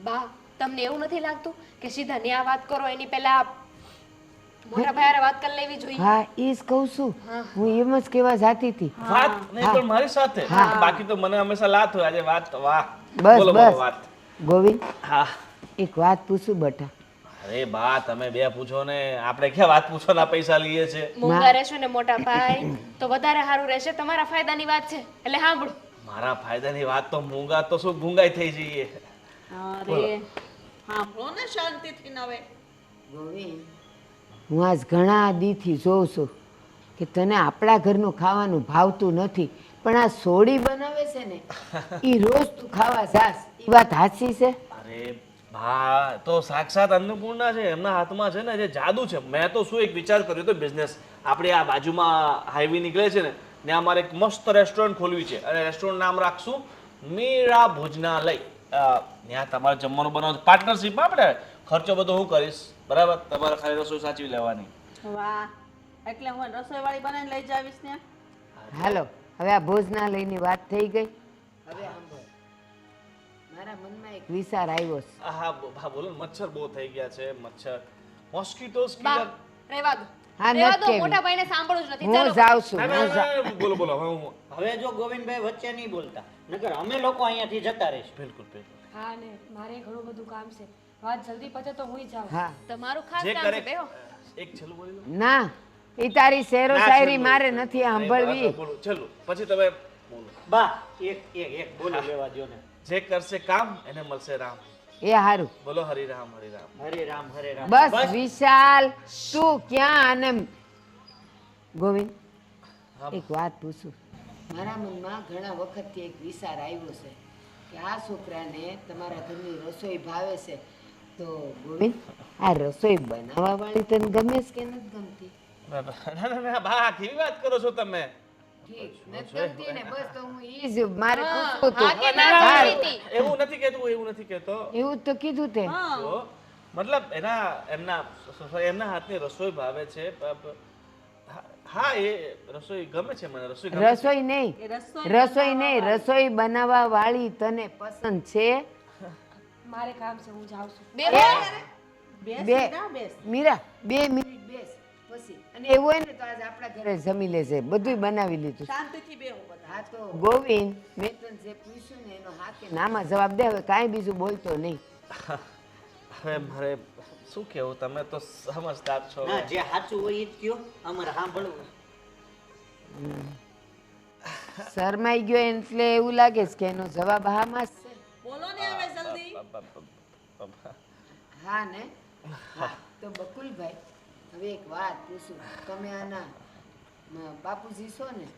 બા, તમને એવું નથી લાગતું કે સીધા ન્યા વાત કરો એની પહેલા મોટા ભાઈ હારે વાત કરી લેવી જોઈએ? હા ઈ જ કહું છું, હું એમ જ કહેવા જાતી હતી. વાત નહીં પણ મારી સાથે, બાકી તો મને હંમેશા લાત હોય. આજે વાત, વાહ. બસ બોલો બોલો બસ વાત. ગોવિંદ, હા. એક વાત પૂછું બટા? અરે બા તમે બે પૂછો ને, આપણે ક્યાં વાત પૂછવાના પૈસા લઈએ છે. મૂંગા રહેશો ને મોટા ભાઈ તો વધારે સારું રહેશે. તમારા ફાયદાની વાત છે એટલે સાંભળો. મારા ફાયદાની વાત તો મૂંગા તો શું ગુંગાઈ થઈ જઈએ. અરે સાંભળો ને શાંતિથી નવે. ગોવિંદ, હું આજ ઘણા દીથી જોઉં છું કે તને આપણા ઘરનું ખાવાનું ભાવતું નથી, પણ આ સોડી બનાવે છે ને ઈ રોજ તું ખાવા જાસ. ઈ વાત સાચી છે? અરે ભા તો સાક્ષાત અન્નપૂર્ણા છે, એમના હાથમાં છે ને જે જાદુ છે. મેં તો શું એક વિચાર કર્યો તો બિઝનેસ, આપણે આ બાજુમાં હાઈવે નીકળે છે ને ત્યાં અમારે એક મસ્ત રેસ્ટોરન્ટ ખોલવી છે, અને રેસ્ટોરન્ટ નામ રાખશું મીરા ભોજનાલય. ત્યાં તમારે જમવાનું બનાવવાનું પાર્ટનરશિપમાં, આપણે ખર્ચો બધો હું કરીશ, બરાબર? તમારે ખાલી રસોઈ સાચવી લેવાની. વાહ, એટલે હું રસોઈવાળી બનાવીને લઈ જાવીશ ને. હાલો, હવે આ ભોજનાલયની વાત થઈ ગઈ. હવે સાંભળ, મારા મનમાં એક વિચાર આવ્યો છે. હા ભા બોલો ને, મચ્છર બહુ થઈ ગયા છે. મચ્છર, મોસ્કીટોસ બા, કિલર. રહેવા દો. હા, રહેવા નથી દો, કેવી. મોટા ભાઈને સાંભળવું જ નથી. હું ચાલો. જાઉં છું, ના, હું ના, જાઉં. ના, બોલો બોલો. હું હવે જો ગોવિંદભાઈ વચ્ચે નહીં બોલતા, નકર અમે લોકો અહીંયાથી જતા રહીશું. બિલકુલ બિલકુલ. હા ને મારે ઘણું બધું કામ છે, વાત જલ્દી પતે તો હું જાઉં. હા તમારું ખાસ જે કામ કરે છે બેહો. એક છેલ્લું બોલી લો. ના, ઈ તારી શેરો ના, શાયરી છેલ્લું. મારે નથી સાંભળવી. બોલો, છેલ્લું પછી તમે બોલો. બા એક બોલી લેવા દ્યો ને. જે કરશે કામ એને મળશે રામ. એ હારું. બોલો હરિરામ હરિરામ. હરે રામ હરે રામ. બસ વિશાલ, તું ક્યાં? અને ગોવિંદ, એક વાત પૂછું. મારા મનમાં ઘણા વખતથી એક વિચાર આવ્યો છે કે આ છોકરાને તમારા ઘરની રસોઈ ભાવે છે, તો ગોવિંદ, આ રસોઈ બનાવવા વાળી તને ગમે છે કે નથી ગમતી? ના, બા કેવી વાત કરો છો તમે? ઠીક, નથી ગમતી ને? બસ તો હું ઈ જ મારે હા, પૂછવું હા કે હતું. ના હા, જોઈ હતી. એવું નથી કહેતું, એવું નથી કહેતો. એવું જ તો કીધું તે. જો, મતલબ એમના હાથની રસોઈ ભાવે છે. હા એ રસોઈ ગમે છે મને. રસોઈ ગમે છે. રસોઈ નહીં, એ રસોઈ નહીં, રસોઈ બનાવવા વાળી તને પસંદ છે? મારે કામ છે, હું જાઉં છું. બેહો. બેસ બે ના બેસ. મીરા, 2 મિનિટ બેસ પછી. અને એવું હોય ને તો આજ આપણા ઘરે જમી લેજે, બધુંય બનાવી લીધું. શાંતિથી બેહો બધા. હા તો ગોવિંદ, મેં તને જે પૂછ્યું ને એનો હા કે નામાં જવાબ દે. હવે કાંઈ બીજું બોલતો નહીં. હવે મારે શું કેવું, તમે તો સમજદાર છો. ના, જે સાચું હોય એ જ કયો, અમારે સાંભળવું. શરમાઈ ગયો એટલે એવું લાગે છે કે એનો જવાબ હામાં જ છે. બોલો ને હવે જલ્દી. હા ને? હા, તો બકુલભાઈ, હવે એક વાત પૂછું. તમે આના બાપુજી છો ને?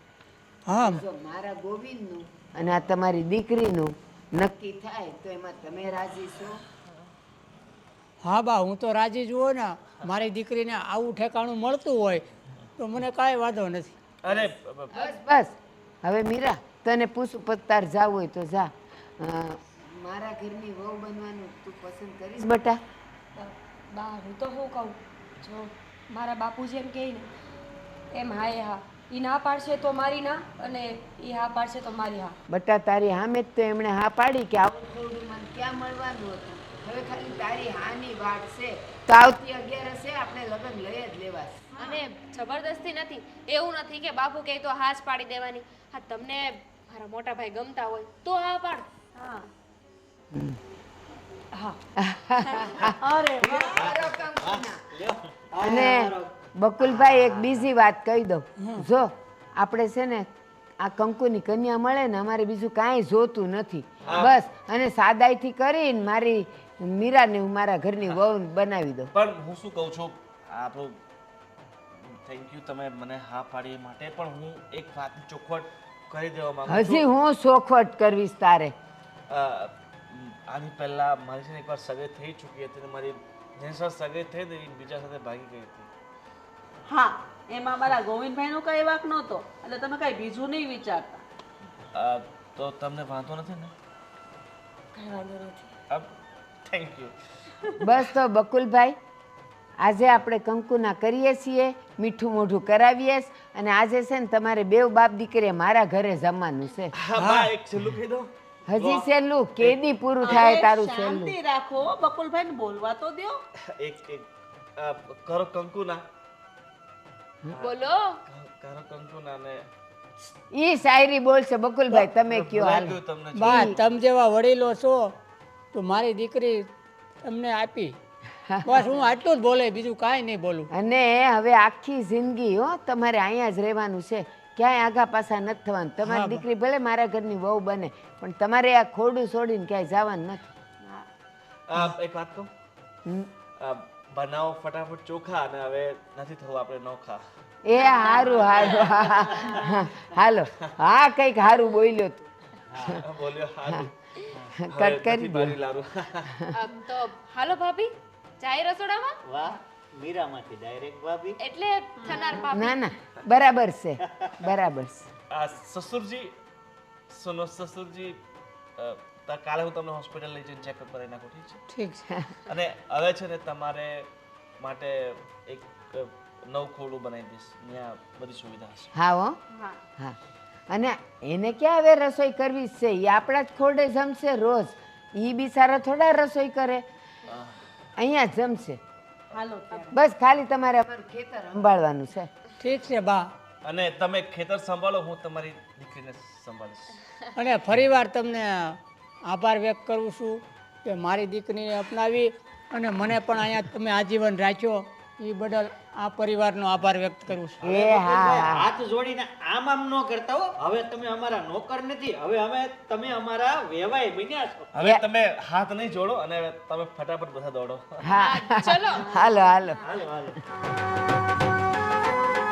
હા જો મારા ગોવિંદનું અને આ તમારી દીકરીનું નક્કી થાય તો એમાં તમે રાજી છો? હા બા, હું તો રાજી જ હોય ને. મારી દીકરીને આવું ઠેકાણું મળતું હોય તો મને કાંઈ વાંધો નથી. અરે બસ બસ, હવે મીરા તને પૂછું પત્તાર જાવ હોય તો જા. મારા ઘરની વહુ બનવાનું તું પસંદ કરીશ બટા? બા હું તો શું કહું, જો મારા બાપુજી એમ કહે ને એમ હા એ હા. એ ના પાડશે તો મારી ના, અને એ હા પાડશે તો મારી હા. બટા તારી હામે જ તો એમણે હા પાડી કે આવું થોડું મને ક્યાં મળવાનું હતું. હવે ખાલી તારી હાની વાટ છે તો આવતી 11 આપણે લગ્ન લઈ જ લેવા છે. અને જબરદસ્તી નથી, એવું નથી કે બાપુ કહે તો હા જ પાડી દેવાની. હા, તમને મારા મોટા ભાઈ ગમતા હોય તો હા પાડ. હા અને બકુલભાઈ એક બીજી વાત કહી દઉં. જો આપણે છે ને આ કંકુની કન્યા મળે ને અમારે બીજું કાંઈ જોતું નથી. બસ અને સાદાઈથી કરીને મારી મીરાને હું મારા ઘરની વહુ બનાવી દઉં. પણ હું શું કહું છું, આપણું થેન્ક યુ તમે મને હા પાડી એ માટે, પણ હું એક વાત ચોખવટ કરી દેવા માંગુ હજી છું. હું ચોખવટ કરવીશ તારે. આની પહેલા મારી છે ને એકવાર સગાઈ થઈ ચૂકી હતી ને મારી જેની સાથે સગાઈ થઈ ને એ બીજા સાથે ભાગી ગઈ હતી. હા, એમાં મારા ગોવિંદભાઈનો કઈ વાંક નહોતો, એટલે તમે કઈ બીજું નહીં વિચારતા. તો તમને વાંધો નથી ને? કઈ વાંધો નથી. Thank you. બસ તો બકુલભાઈ, આજે આપણે કંકુના કરીએ છીએ, મીઠું મોઢું કરાવીએ છીએ, અને આજે છે ને તમારે બેવ બાપ દીકરીએ મારા ઘરે જમવાનું છે. હા બા, એક છેલ્લું કહી દઉં. હજી સહેલું કેદી પૂરું થાય તારું સહેલું? શાંતિ રાખો, બકુલભાઈને બોલવા તો દ્યો. એક કરો કંકુના, બોલો. કરો કંકુના ને ઈ શાયરી બોલશે બકુલભાઈ, તમે કયો હાલ. ભૂલાઈ ગયું તમને. બા, તમે જેવા વડીલો છો તો મારી દીકરી તમને આપી. બસ હું આટલું જ બોલે, બીજું કાંઈ નહીં બોલું. અને હવે આખી જિંદગી હો તમારે અહીંયા જ રહેવાનું છે, ક્યાંય આગા પાછા નથી થવાનું. તમારી દીકરી ભલે મારા ઘરની વહુ બને, પણ તમારે આ ખોડું છોડીને ક્યાંય જવાનું નથી. એક વાત કહું, બનાવો ફટાફટ ચોખા, અને હવે નથી થવું આપણે નોખા. એ હારું હારું, હાલો. હા કંઈક હારું બોલ્યો તું. બોલ્યો હારું. કટ કરી દો. બારી લારું. તો હાલો ભાભી, જાય રસોડામાં. વાહ, મીરામાંથી ડાયરેક્ટ ભાભી. એટલે થનાર ભાભી. ના ના, બરાબર છે, બરાબર છે. સસુરજી, સુનો સસુરજી, કાલે હું તમને હોસ્પિટલ લઈ જઈને ચેકઅપ કરી નાખું, ઠીક છે? ઠીક છે. અને હવે છે ને તમારે માટે એક નવું ખોડું બનાવી દઈશ, ત્યાં બધી સુવિધા હશે. હા હો, હા. અને એને ક્યાં હવે રસોઈ કરવી છે? એ આપણા જ ખોડે જમશે રોજ. એ બિચારા થોડા રસોઈ કરે, અહીંયા જ જમશે. હાલો ત્યારે. બસ ખાલી તમારે અમારું ખેતર સંભાળવાનું છે. ઠીક છે બા. અને તમે ખેતર સંભાળો, હું તમારી દીકરીને સંભાળીશ. અને ફરીવાર તમને આભાર વ્યક્ત કરું છું કે મારી દીકરીને અપનાવી અને મને પણ અહીંયા તમે આજીવન રાખ્યો, એ બદલ આ પરિવારનો આભાર વ્યક્ત કરું છું. એ હા, હાથ જોડીને આમ આમ ન કરતા હો. હવે તમે અમારા નોકર નથી, હવે તમે અમારા વેવાય બન્યા છો. હવે તમે હાથ નહીં જોડો અને તમે ફટાફટ બધા દોડો. હા. ચલો. હાલો હાલો. હાલો હાલો.